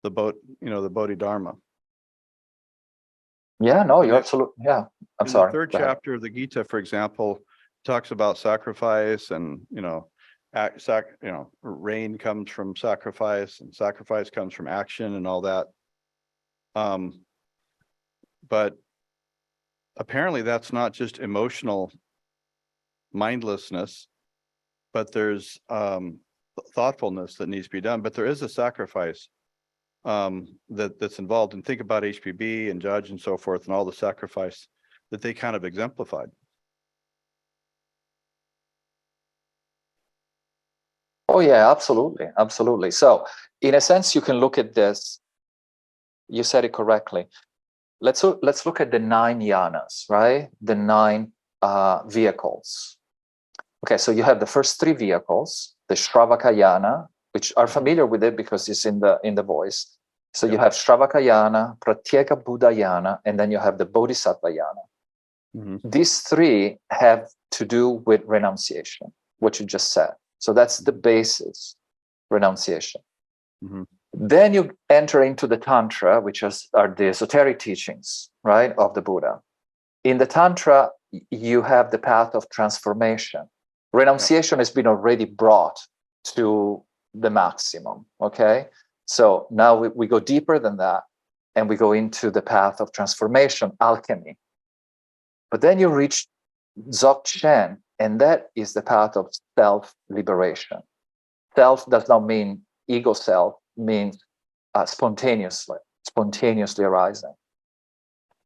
Bodhidharma. Yeah, no, you're absolutely, yeah. I'm In sorry. the third Go ahead. chapter of the Gita, for example, talks about sacrifice and, rain comes from sacrifice and sacrifice comes from action and all that. But apparently that's not just emotional mindlessness, but there's thoughtfulness that needs to be done. But there is a sacrifice that's involved. And think about HPB and Judge and so forth and all the sacrifice that they kind of exemplified. Oh yeah, absolutely, absolutely. So in a sense, you can look at this. You said it correctly. Let's look at the 9 yanas, right? The 9 vehicles. Okay, so you have the first 3 vehicles, the Shravaka yana, which are familiar with it because it's in the voice. So you have Shravaka yana, Pratyeka Buddha yana, and then you have the Bodhisattva yana. Mm-hmm. These 3 have to do with renunciation, what you just said. So that's the basis, renunciation. Mm-hmm. Then you enter into the Tantra, which are the esoteric teachings, right, of the Buddha. In the Tantra, you have the path of transformation. Renunciation has been already brought to the maximum, okay? So now we go deeper than that, and we go into the path of transformation, alchemy. But then you reach Dzogchen, and that is the path of self-liberation. Self does not mean ego self, means spontaneously arising.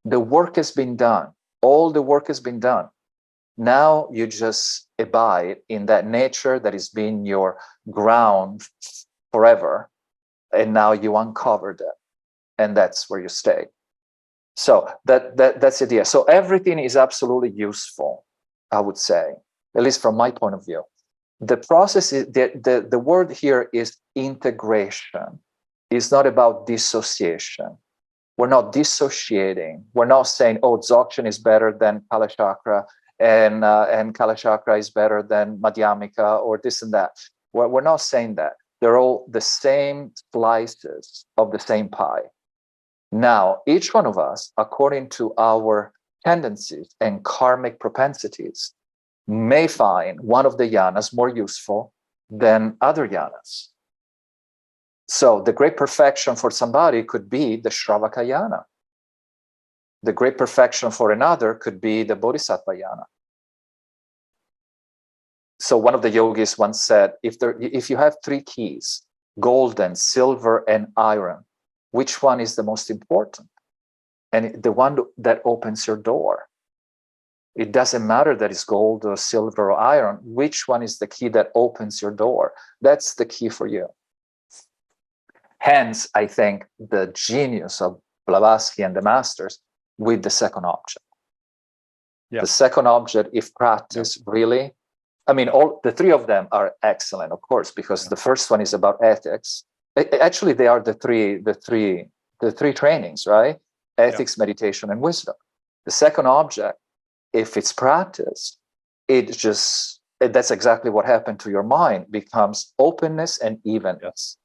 The work has been done. All the work has been done. Now you just abide in that nature that has been your ground forever. And now you uncovered it. And that's where you stay. So that's the idea. So everything is absolutely useful, I would say, at least from my point of view. The process is the word here is integration. It's not about dissociation. We're not dissociating. We're not saying, oh, Dzogchen is better than Kalachakra and Kalachakra is better than Madhyamika or this and that. We're not saying that. They're all the same slices of the same pie. Now, each one of us, according to our tendencies and karmic propensities, may find one of the yanas more useful than other yanas. So the great perfection for somebody could be the Shravaka yana. The great perfection for another could be the Bodhisattva yana. So one of the yogis once said, if you have 3 keys, golden, silver, and iron, which one is the most important? And the one that opens your door. It doesn't matter that it's gold or silver or iron. Which one is the key that opens your door? That's the key for you. Hence, I think the genius of Blavatsky and the masters with the second object. Yeah. The second object, if practiced really, I mean, all the three of them are excellent, of course, because the first one is about ethics. Actually, they are the three trainings, right? Ethics, meditation, and wisdom. The second object, if it's practiced, that's exactly what happened to your mind, becomes openness and evenness.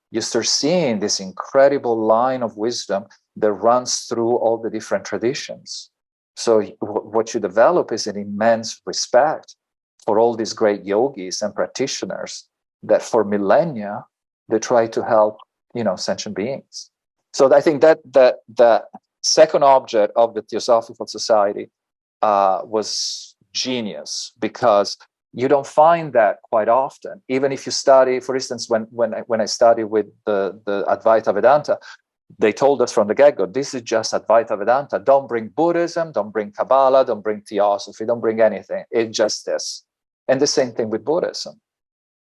You start seeing this incredible line of wisdom that runs through all the different traditions. So what you develop is an immense respect for all these great yogis and practitioners that for millennia, they try to help, sentient beings. So I think that the second object of the Theosophical Society was genius, because you don't find that quite often. Even if you study, for instance, when I study with the Advaita Vedanta, they told us from the get-go, this is just Advaita Vedanta. Don't bring Buddhism, don't bring Kabbalah, don't bring Theosophy, don't bring anything. It's just this. And the same thing with Buddhism.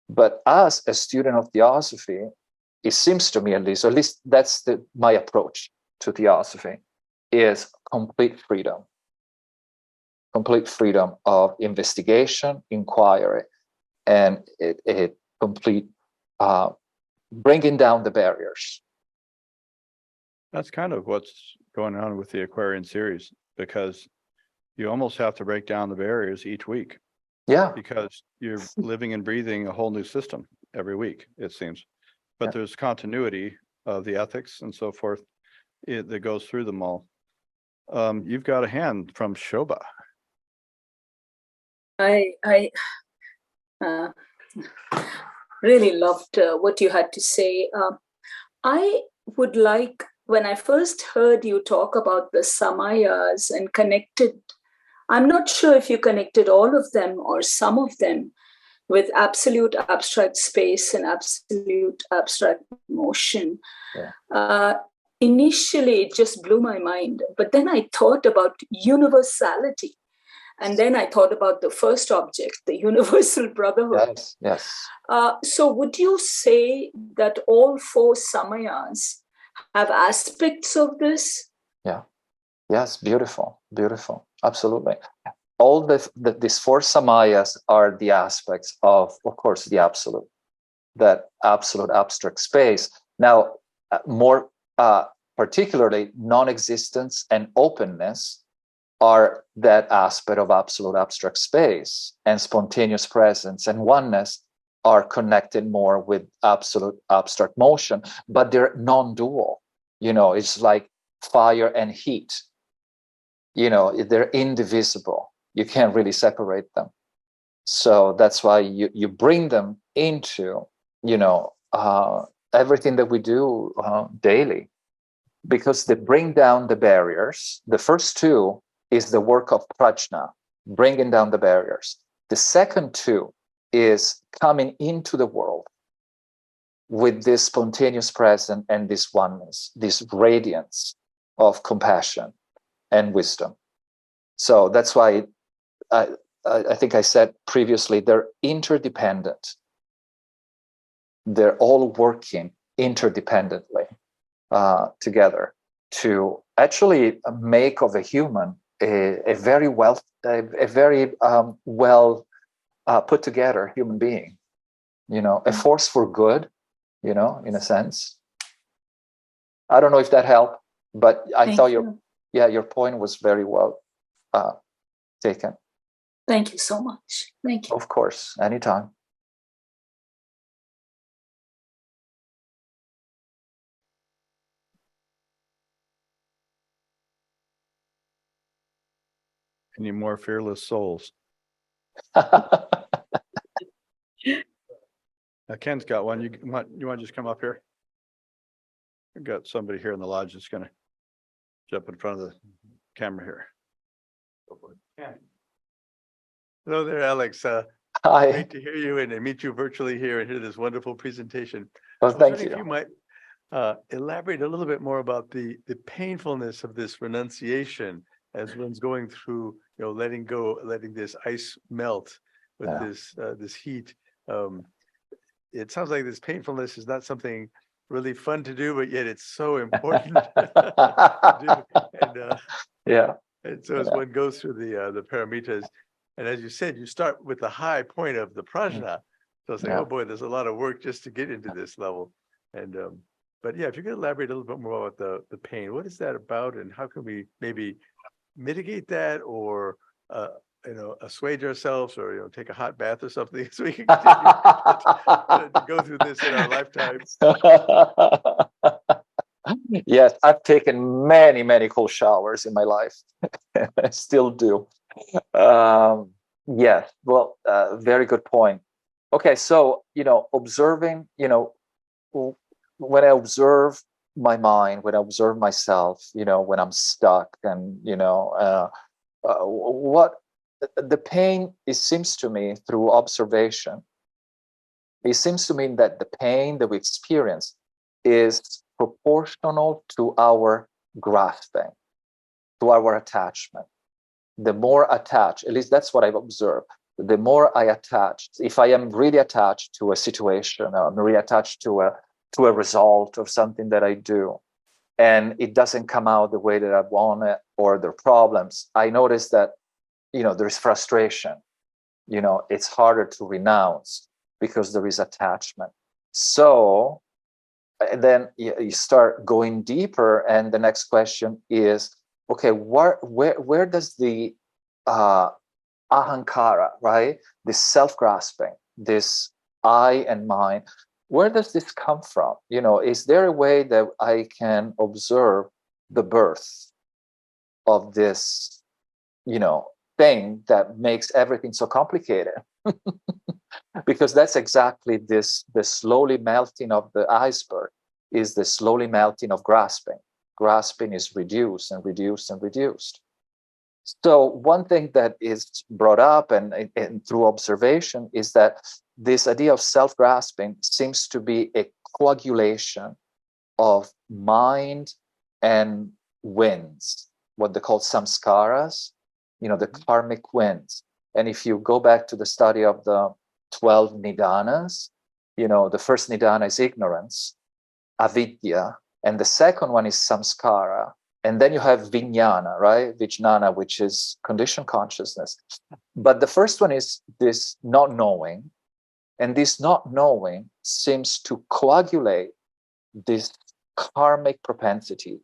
But as a student of Theosophy, it seems to me at least that's my approach to Theosophy, is complete freedom. Complete freedom of investigation, inquiry, and it complete bringing down the barriers. That's kind of what's going on with the Aquarian series, because you almost have to break down the barriers each week. Yeah. Because you're living and breathing a whole new system every week, it seems. But there's continuity of the ethics and so forth that goes through them all. You've got a hand from Shobha. I really loved what you had to say. I would like, when I first heard you talk about the samayas and connected, I'm not sure if you connected all of them or some of them with absolute abstract space and absolute abstract motion. Initially, it just blew my mind. But then I thought about universality. And then I thought about the first object, the universal brotherhood. Yes. So would you say that all four samayas have aspects of this? Yeah. Yes, beautiful. Absolutely. All these four samayas are the aspects of course, the absolute, that absolute abstract space. Now, more particularly, non-existence and openness are that aspect of absolute abstract space, and spontaneous presence and oneness are connected more with absolute abstract motion, but they're non-dual. It's like fire and heat. They're indivisible. You can't really separate them. So that's why you bring them into, everything that we do daily, because they bring down the barriers. The first two is the work of prajna, bringing down the barriers. The second two is coming into the world with this spontaneous presence and this oneness, this radiance of compassion and wisdom. So that's why I think I said previously, they're interdependent. They're all working interdependently together to actually make of a human a very well put together human being. A force for good. In a sense. I don't know if that helped, but I thought your point was very well taken. Thank you so much. Thank you. Of course, anytime. Any more fearless souls? Ken's got one. You want to just come up here? We've got somebody here in the lodge that's going to jump in front of the camera here. Ken. Hello there, Alex. Hi. Great to hear you and meet you virtually here and hear this wonderful presentation. Well, thank you. If you might elaborate a little bit more about the painfulness of this renunciation as one's going through letting go, letting this ice melt with Yeah. this heat. It sounds like this painfulness is not something really fun to do, but yet it's so important to do. And Yeah. and so as one goes through the paramitas, and as you said, you start with the high point of the prajna. So it's like, Yeah. oh boy, there's a lot of work just to get into this level. And but yeah, if you could elaborate a little bit more about the pain, what is that about, and how can we maybe mitigate that, or assuage ourselves, or take a hot bath or something, so we can continue to go through this in our lifetime. Yes, I've taken many, many cold showers in my life. I still do. Yes, well, very good point. Okay, so, observing, when I observe my mind, when I observe myself, when I'm stuck, and, what the pain, it seems to me through observation, it seems to me that the pain that we experience is proportional to our grasping, to our attachment. The more attached, at least that's what I've observed, the more I attach, if I am really attached to a situation, I'm really attached to a result of something that I do, and it doesn't come out the way that I want it, or there are problems, I notice that, there's frustration. It's harder to renounce because there is attachment. So then you start going deeper, and the next question is, okay, where does the ahankara, right, this self-grasping, this I and mine, where does this come from? Is there a way that I can observe the birth of this, thing that makes everything so complicated? Because that's exactly this, the slowly melting of the iceberg is the slowly melting of grasping. Grasping is reduced and reduced and reduced. So one thing that is brought up and through observation is that this idea of self-grasping seems to be a coagulation of mind and winds, what they call samskaras, the karmic winds. And if you go back to the study of the 12 nidanas, the first nidana is ignorance, avidya, and the second one is samskara. And then you have vijnana, right? Vijnana, which is conditioned consciousness. But the first one is this not knowing. And this not knowing seems to coagulate this karmic propensity,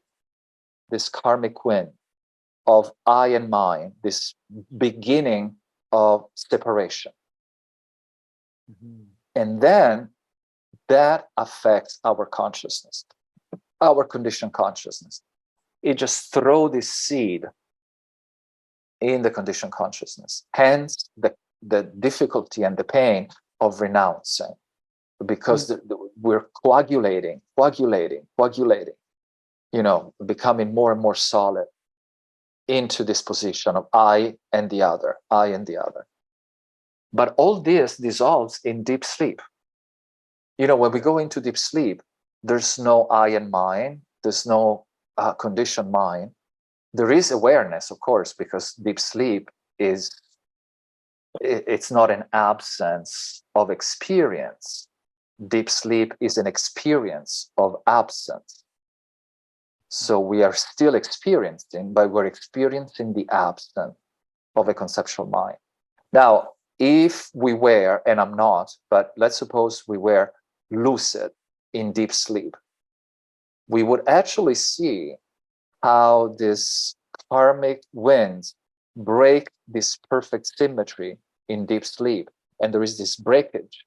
this karmic wind of I and mine, this beginning of separation. Mm-hmm. And then that affects our consciousness, our conditioned consciousness. It just throws this seed in the conditioned consciousness. Hence the difficulty and the pain of renouncing, because we're coagulating, becoming more and more solid into this position of I and the other, I and the other. But all this dissolves in deep sleep. When we go into deep sleep, there's no I and mine, there's no conditioned mind. There is awareness, of course, because deep sleep it's not an absence of experience. Deep sleep is an experience of absence. So we are still experiencing, but we're experiencing the absence of a conceptual mind. Now, if we were, and I'm not, but let's suppose we were lucid in deep sleep, we would actually see how this karmic winds break this perfect symmetry in deep sleep. And there is this breakage.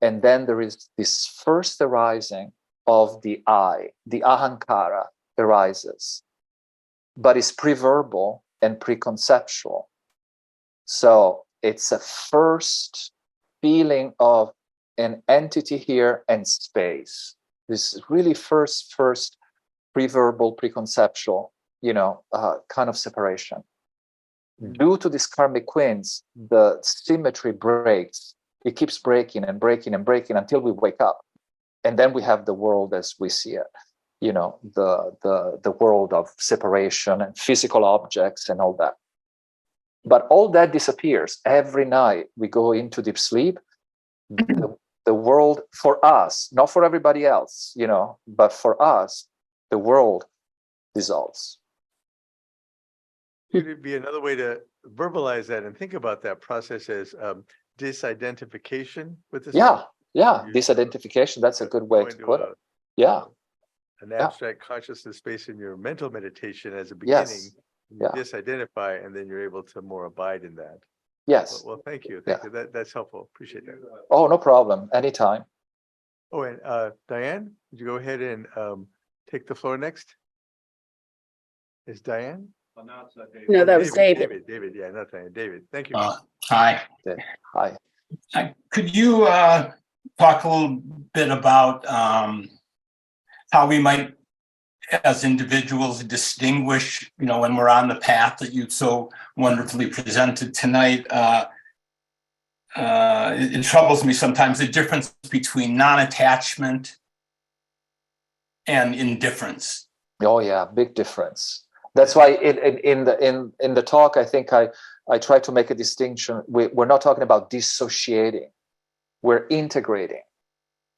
And then there is this first arising of the I, the ahankara arises, but it's pre-verbal and pre-conceptual. So it's a first feeling of an entity here and space. This is really first pre-verbal, pre-conceptual, kind of separation. Due to these karmic winds, the symmetry breaks. It keeps breaking and breaking and breaking until we wake up. And then we have the world as we see it, the world of separation and physical objects and all that. But all that disappears. Every night we go into deep sleep. The world, for us, not for everybody else, but for us, the world dissolves. Could it be another way to verbalize that and think about that process as disidentification with the self? Yeah. Disidentification, that's a good way to put it. Yeah. An abstract consciousness space in your mental meditation as a beginning. You disidentify, and then you're able to more abide in that. Yes. Well, thank you. Thank you. That's helpful. Appreciate that. Oh, no problem. Anytime. Oh, and Diane, would you go ahead and take the floor next? Is Diane? No, that was David. David, yeah, not Diane. David, thank you. Hi. Hi. Could you talk a little bit about how we might, as individuals, distinguish, when we're on the path that you so wonderfully presented tonight? It troubles me sometimes, the difference between non-attachment and indifference. Oh yeah, big difference. That's why in the talk, I think I try to make a distinction. We're not talking about dissociating. We're integrating.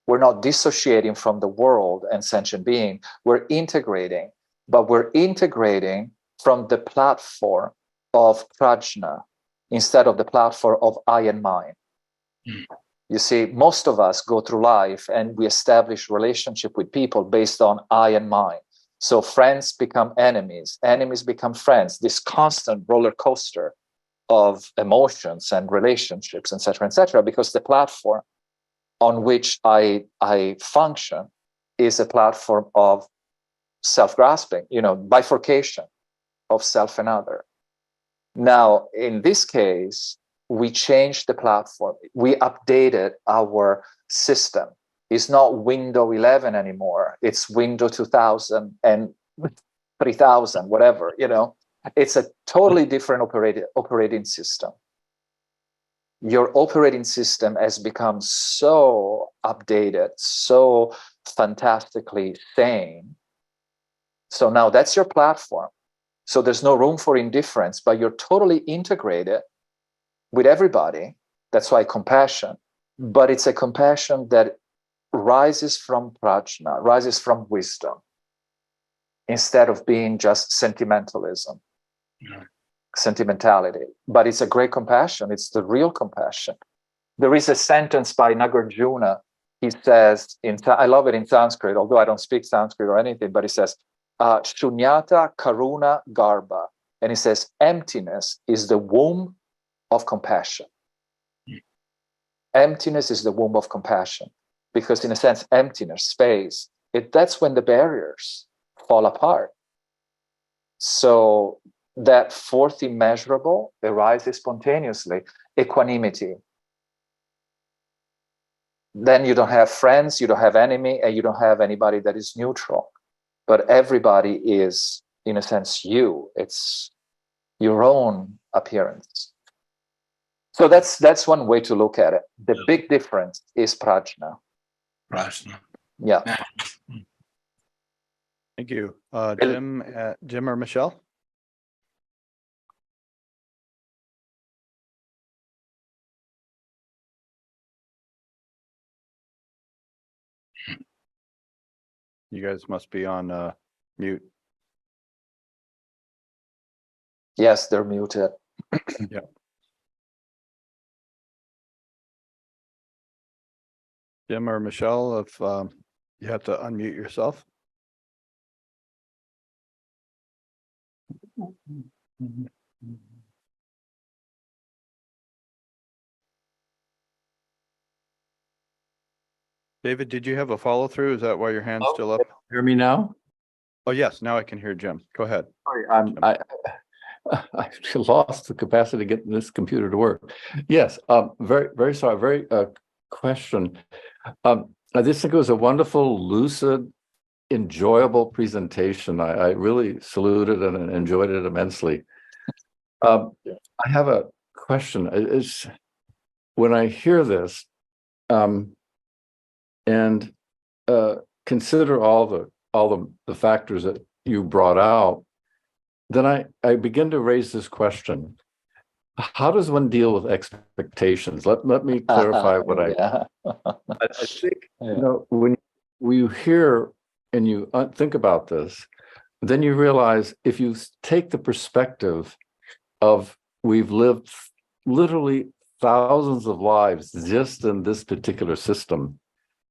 We're not dissociating from the world and sentient being. We're integrating, but we're integrating from the platform of prajna instead of the platform of I and mine. You see, most of us go through life and we establish relationship with people based on I and mine. So friends become enemies, enemies become friends, this constant roller coaster of emotions and relationships, etc., because the platform on which I function is a platform of self-grasping, bifurcation of self and other. Now, in this case, we changed the platform. We updated our system. It's not Windows 11 anymore. It's Windows 2000 and 3000, whatever, It's a totally different operating system. Your operating system has become so updated, so fantastically sane. So now that's your platform. So there's no room for indifference, but you're totally integrated with everybody. That's why compassion. But it's a compassion that rises from prajna, rises from wisdom, instead of being just sentimentalism, sentimentality. But it's a great compassion. It's the real compassion. There is a sentence by Nagarjuna. He says, I love it in Sanskrit, although I don't speak Sanskrit or anything, but he says, Shunyata Karuna Garbha. And he says, emptiness is the womb of compassion. Emptiness is the womb of compassion. Because in a sense, emptiness, space, that's when the barriers fall apart. So that fourth immeasurable arises spontaneously, equanimity. Then you don't have friends, you don't have enemy, and you don't have anybody that is neutral. But everybody is, in a sense, you. It's your own appearance. So that's one way to look at it. The big difference is prajna. Prajna. Yeah. Thank you. Jim or Michelle? You guys must be on mute. Yes, they're muted. Yeah. Jim or Michelle, if you have to unmute yourself. David, did you have a follow through? Is that why your hand's still up? Hear me now? Oh, yes. Now I can hear Jim. Go ahead. Sorry, I lost the capacity to get this computer to work. Yes, very, very sorry. Very question. I just think it was a wonderful, lucid, enjoyable presentation. I really saluted and enjoyed it immensely. I have a question. Is when I hear this, and consider all the factors that you brought out, then I begin to raise this question. how does one deal with expectations? Let me clarify what I think, when you hear and you think about this, then you realize if you take the perspective of we've lived literally thousands of lives just in this particular system,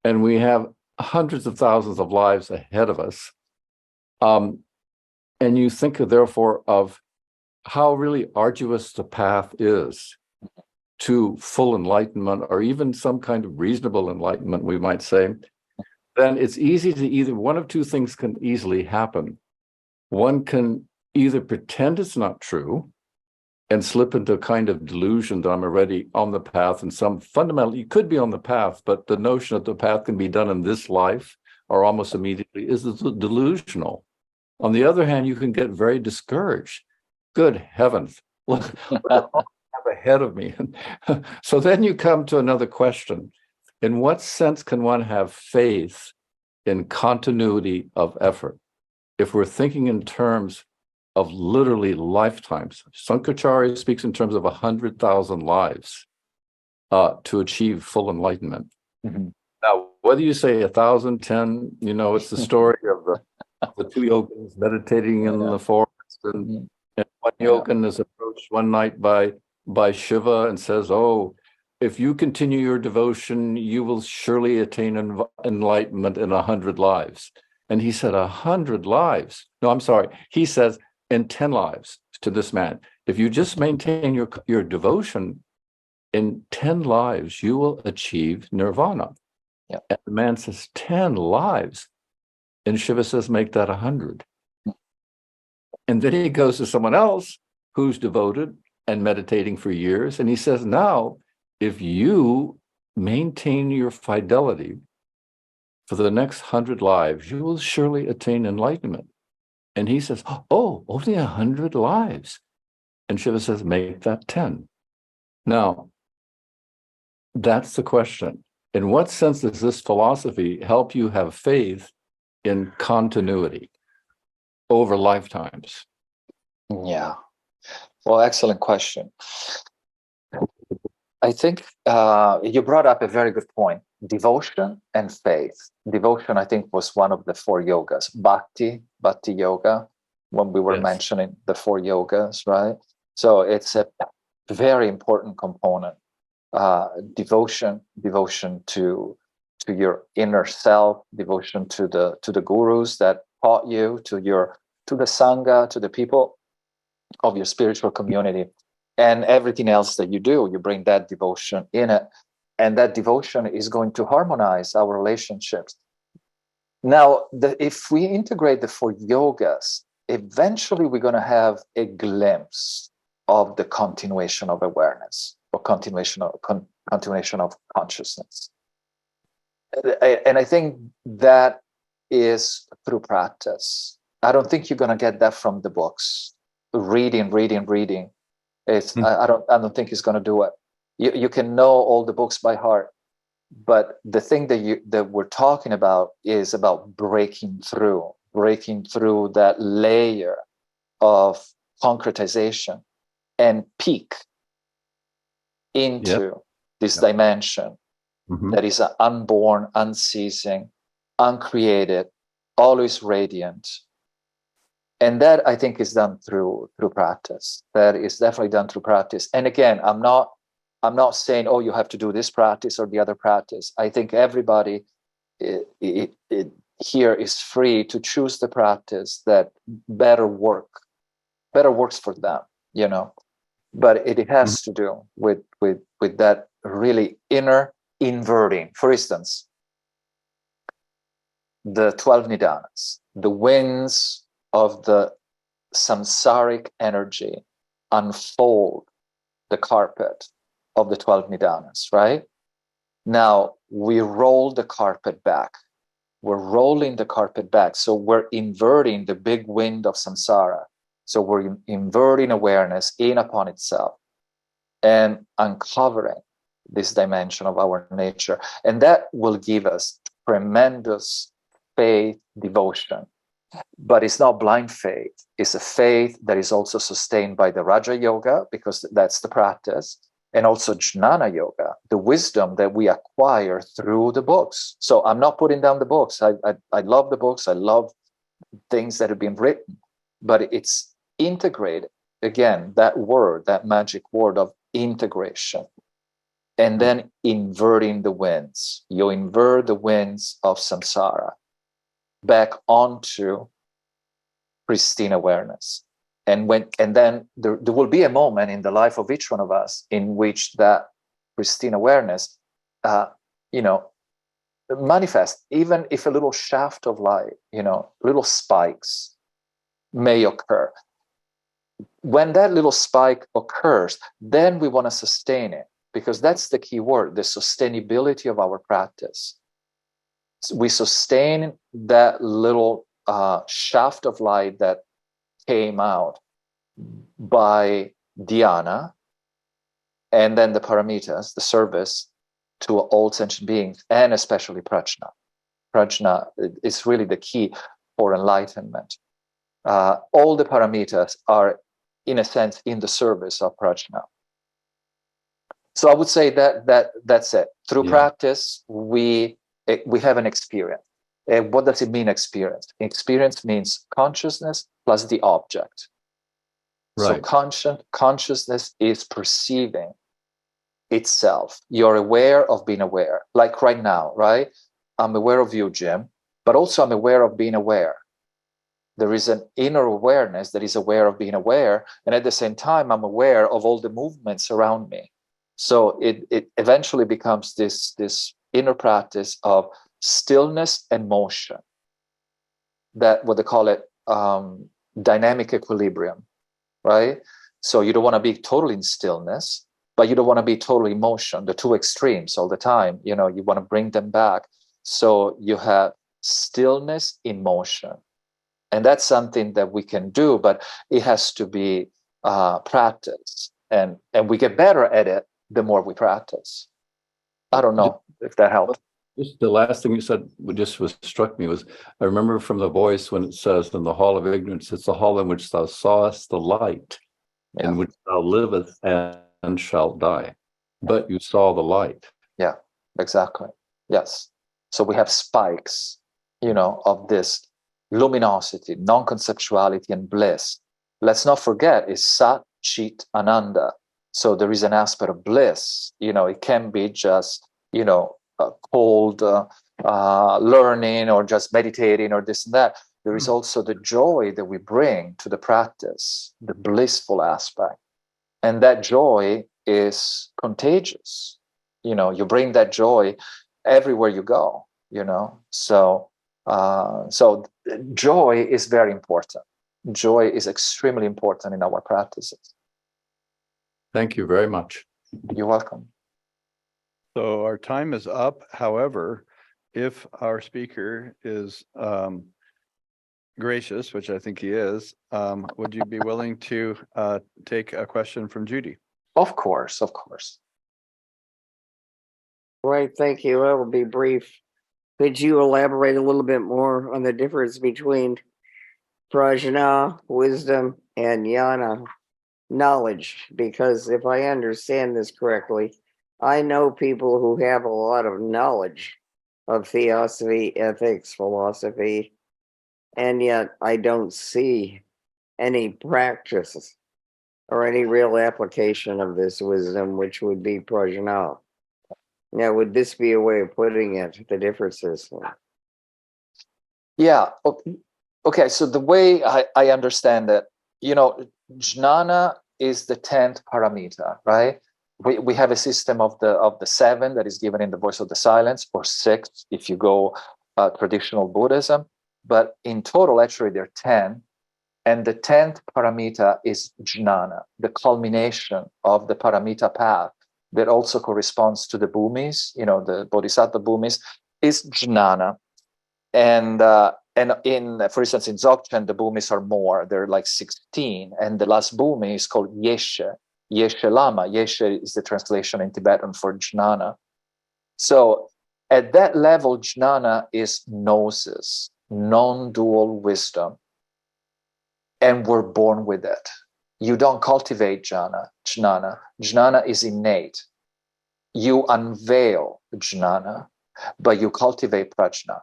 and we have hundreds of thousands of lives ahead of us, and you think therefore of how really arduous the path is to full enlightenment, or even some kind of reasonable enlightenment, we might say, then it's easy to either one of two things can easily happen. One can either pretend it's not true and slip into a kind of delusion that I'm already on the path, and some fundamental, you could be on the path, but the notion that the path can be done in this life or almost immediately is delusional. On the other hand, you can get very discouraged. Good heavens, look what I have ahead of me. So then you come to another question. In what sense can one have faith in continuity of effort? If we're thinking in terms of literally lifetimes, Sankaracharya speaks in terms of 100,000 lives to achieve full enlightenment. Mm-hmm. Now, whether you say 1,000, 10, it's the story of the two yogins meditating in the forest, and one yogin is approached one night by Shiva and says, "Oh, if you continue your devotion, you will surely attain enlightenment in 100 lives." And he said, 100 lives? No, I'm sorry. He says, in 10 lives to this man, if you just maintain your devotion, in 10 lives, you will achieve nirvana. Yeah. And the man says, 10 lives. And Shiva says, make that 100. And then he goes to someone else who's devoted and meditating for years. And he says, now, if you maintain your fidelity for the next 100 lives, you will surely attain enlightenment. And he says, oh, only 100 lives. And Shiva says, make that 10. Now, that's the question. In what sense does this philosophy help you have faith in continuity over lifetimes? Yeah. Well, excellent question. I think you brought up a very good point. Devotion and faith. Devotion, I think, was one of the 4 yogas. Bhakti yoga, when we were mentioning the 4 yogas, right? So it's a very important component. Devotion to your inner self, devotion to the gurus that taught you, to the sangha, to the people of your spiritual community, and everything else that you do, you bring that devotion in it, and that devotion is going to harmonize our relationships. Now, if we integrate the 4 yogas, eventually we're going to have a glimpse of the continuation of awareness, or continuation of consciousness. And I think that is through practice. I don't think you're going to get that from the books. Reading. It's I don't think it's going to do it. You can know all the books by heart, but the thing that we're talking about is about breaking through that layer of concretization and peek into this dimension that is unborn, unceasing, uncreated, always radiant. And that, I think, is done through practice. That is definitely done through practice. And again, I'm not saying, oh, you have to do this practice or the other practice. I think everybody here is free to choose the practice that better works for them, But it has to do with that really inner inverting. For instance, the 12 nidanas, the winds of the samsaric energy unfold the carpet of the 12 nidanas, right? Now we roll the carpet back. We're rolling the carpet back. So we're inverting the big wind of samsara. So we're inverting awareness in upon itself and uncovering this dimension of our nature. And that will give us tremendous faith, devotion But it's not blind faith. It's a faith that is also sustained by the Raja Yoga, because that's the practice, and also Jnana Yoga, the wisdom that we acquire through the books. So I'm not putting down the books. I love the books. I love things that have been written, but it's integrated. Again, that word, that magic word of integration, and then inverting the winds. You invert the winds of samsara back onto pristine awareness. And then there will be a moment in the life of each one of us in which that pristine awareness, manifests, even if a little shaft of light, little spikes may occur. When that little spike occurs, then we want to sustain it, because that's the key word, the sustainability of our practice. We sustain that little shaft of light that came out by dhyana, and then the paramitas, the service to all sentient beings, and especially prajna. Prajna is really the key for enlightenment. All the paramitas are, in a sense, in the service of prajna. So I would say that's it. Through practice, we have an experience. And what does it mean, experience? Experience means consciousness plus the object. Right. So consciousness is perceiving itself. You're aware of being aware. Like right now, right? I'm aware of you, Jim, but also I'm aware of being aware. There is an inner awareness that is aware of being aware, and at the same time, I'm aware of all the movements around me. So it eventually becomes this inner practice of stillness and motion. That what they call it dynamic equilibrium, right? So you don't want to be totally in stillness, but you don't want to be totally in motion. The two extremes all the time. You want to bring them back. So you have stillness in motion. And that's something that we can do, but it has to be practiced. And we get better at it the more we practice. I don't know if that helped. Just the last thing you said struck me was, I remember from the voice when it says, in the hall of ignorance, it's the hall in which thou sawest the light, in which thou livest and shalt die. But you saw the light. Yeah, exactly. Yes. So we have spikes, of this luminosity, non-conceptuality, and bliss. Let's not forget, it's Sat, Chit, Ananda. So there is an aspect of bliss. It can be just, cold learning or just meditating or this and that. There is also the joy that we bring to the practice, the blissful aspect. And that joy is contagious. You bring that joy everywhere you go, So joy is very important. Joy is extremely important in our practices. Thank you very much. You're welcome. So our time is up. However, if our speaker is gracious, which I think he is, would you be willing to take a question from Judy? Of course, of course. Right, thank you. I will be brief. Could you elaborate a little bit more on the difference between prajna, wisdom, and jnana, knowledge? Because if I understand this correctly, I know people who have a lot of knowledge of theosophy, ethics, philosophy, and yet I don't see any practice or any real application of this wisdom, which would be prajna. Now, would this be a way of putting it, the differences? Yeah. Okay. So the way I understand it, jnana is the 10th paramita, right? We have a system of the 7 that is given in the Voice of the Silence, or 6 if you go traditional Buddhism. But in total, actually, there are 10. And the 10th paramita is jnana, the culmination of the paramita path that also corresponds to the bhumis, the bodhisattva bhumis, is jnana. And for instance, in Dzogchen, the bhumis are more. They're like 16. And the last bhumi is called Yeshe, Yeshe Lama. Yeshe is the translation in Tibetan for jnana. So at that level, jnana is gnosis. non-dual wisdom, and we're born with it. You don't cultivate jnana. Jnana is innate. You unveil jnana, but you cultivate prajna.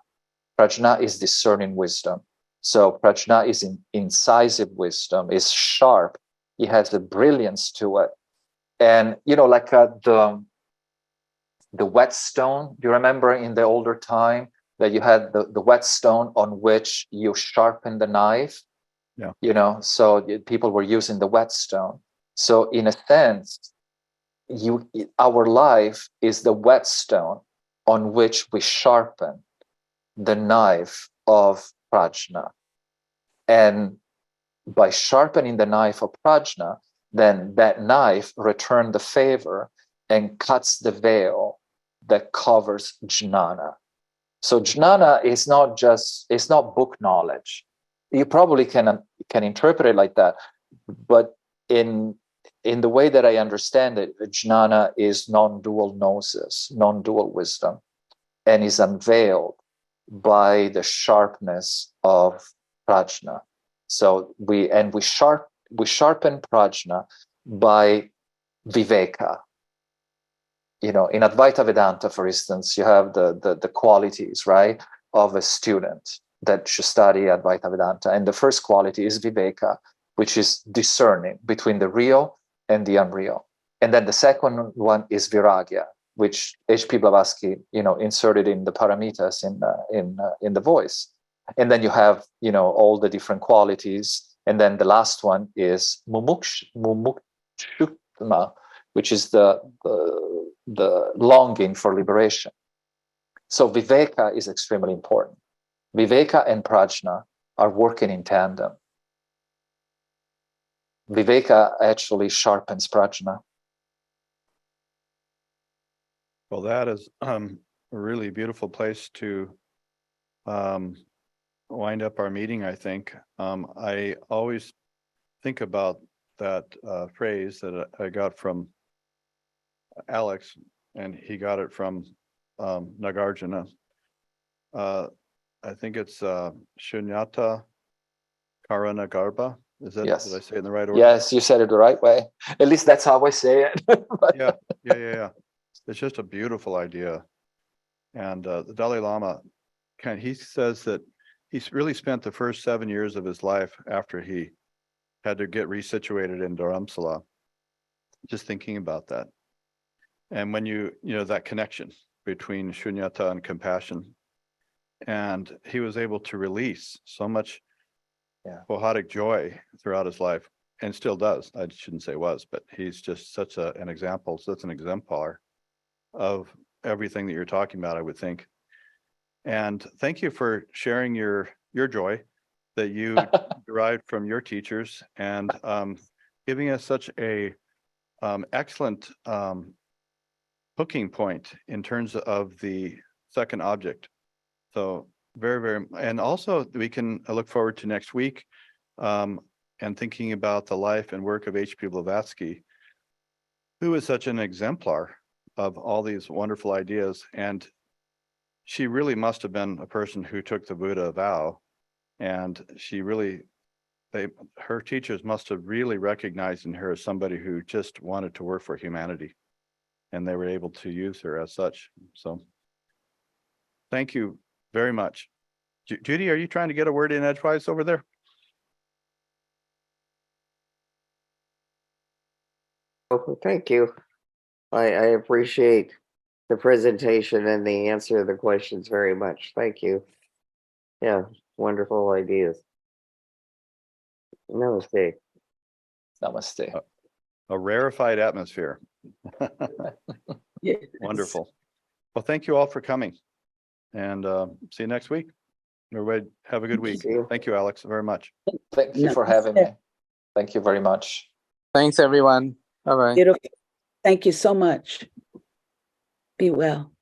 Prajna is discerning wisdom. So prajna is incisive wisdom, is sharp. It has the brilliance to it. And, like the whetstone, do you remember in the older time that you had the whetstone on which you sharpen the knife? Yeah. So people were using the whetstone. So in a sense, our life is the whetstone on which we sharpen the knife of prajna. And by sharpening the knife of prajna, then that knife returns the favor and cuts the veil that covers jnana. So jnana is it's not book knowledge. You probably can interpret it like that, but in the way that I understand it, jnana is non-dual gnosis, non-dual wisdom, and is unveiled by the sharpness of prajna. So we sharpen prajna by viveka. In Advaita Vedanta, for instance, you have the qualities, right, of a student that should study Advaita Vedanta. And the first quality is viveka, which is discerning between the real and the unreal. And then the second one is viragya, which H.P. Blavatsky, inserted in the paramitas in the voice. And then you have, all the different qualities. And then the last one is mumukshutma, which is the longing for liberation. So viveka is extremely important. Viveka and prajna are working in tandem. Viveka actually sharpens prajna. Well, that is a really beautiful place to wind up our meeting, I think. I always think about that phrase that I got from Alex, and he got it from Nagarjuna. I think it's Shunyata Karanagarbha. Is that, yes. Did I say it in the right order? Yes, you said it the right way. At least that's how I say it. Yeah. It's just a beautiful idea. And the Dalai Lama, he says that he's really spent the first 7 years of his life after he had to get resituated in Dharamsala, just thinking about that. And when that connection between shunyata and compassion, and he was able to release so much poetic joy throughout his life, and still does. I shouldn't say was, but he's just such an example, such an exemplar of everything that you're talking about, I would think. And thank you for sharing your joy that you derived from your teachers, and giving us such a excellent hooking point in terms of the second object. So very, very, and also we can look forward to next week and thinking about the life and work of H.P. Blavatsky, who is such an exemplar of all these wonderful ideas. And she really must have been a person who took the Buddha vow, and her teachers must have really recognized in her as somebody who just wanted to work for humanity, and they were able to use her as such. So thank you very much. Judy, are you trying to get a word in edgewise over there? Oh, thank you. I appreciate the presentation and the answer to the questions very much. Thank you. Yeah, wonderful ideas. Namaste. Namaste. A rarefied atmosphere. Yes. Wonderful. Well, thank you all for coming, and see you next week. Everybody have a good week. Thank you, Alex, very much. Thank you for having me. Thank you very much. Thanks, everyone. Bye-bye. Beautiful. Thank you so much. Be well.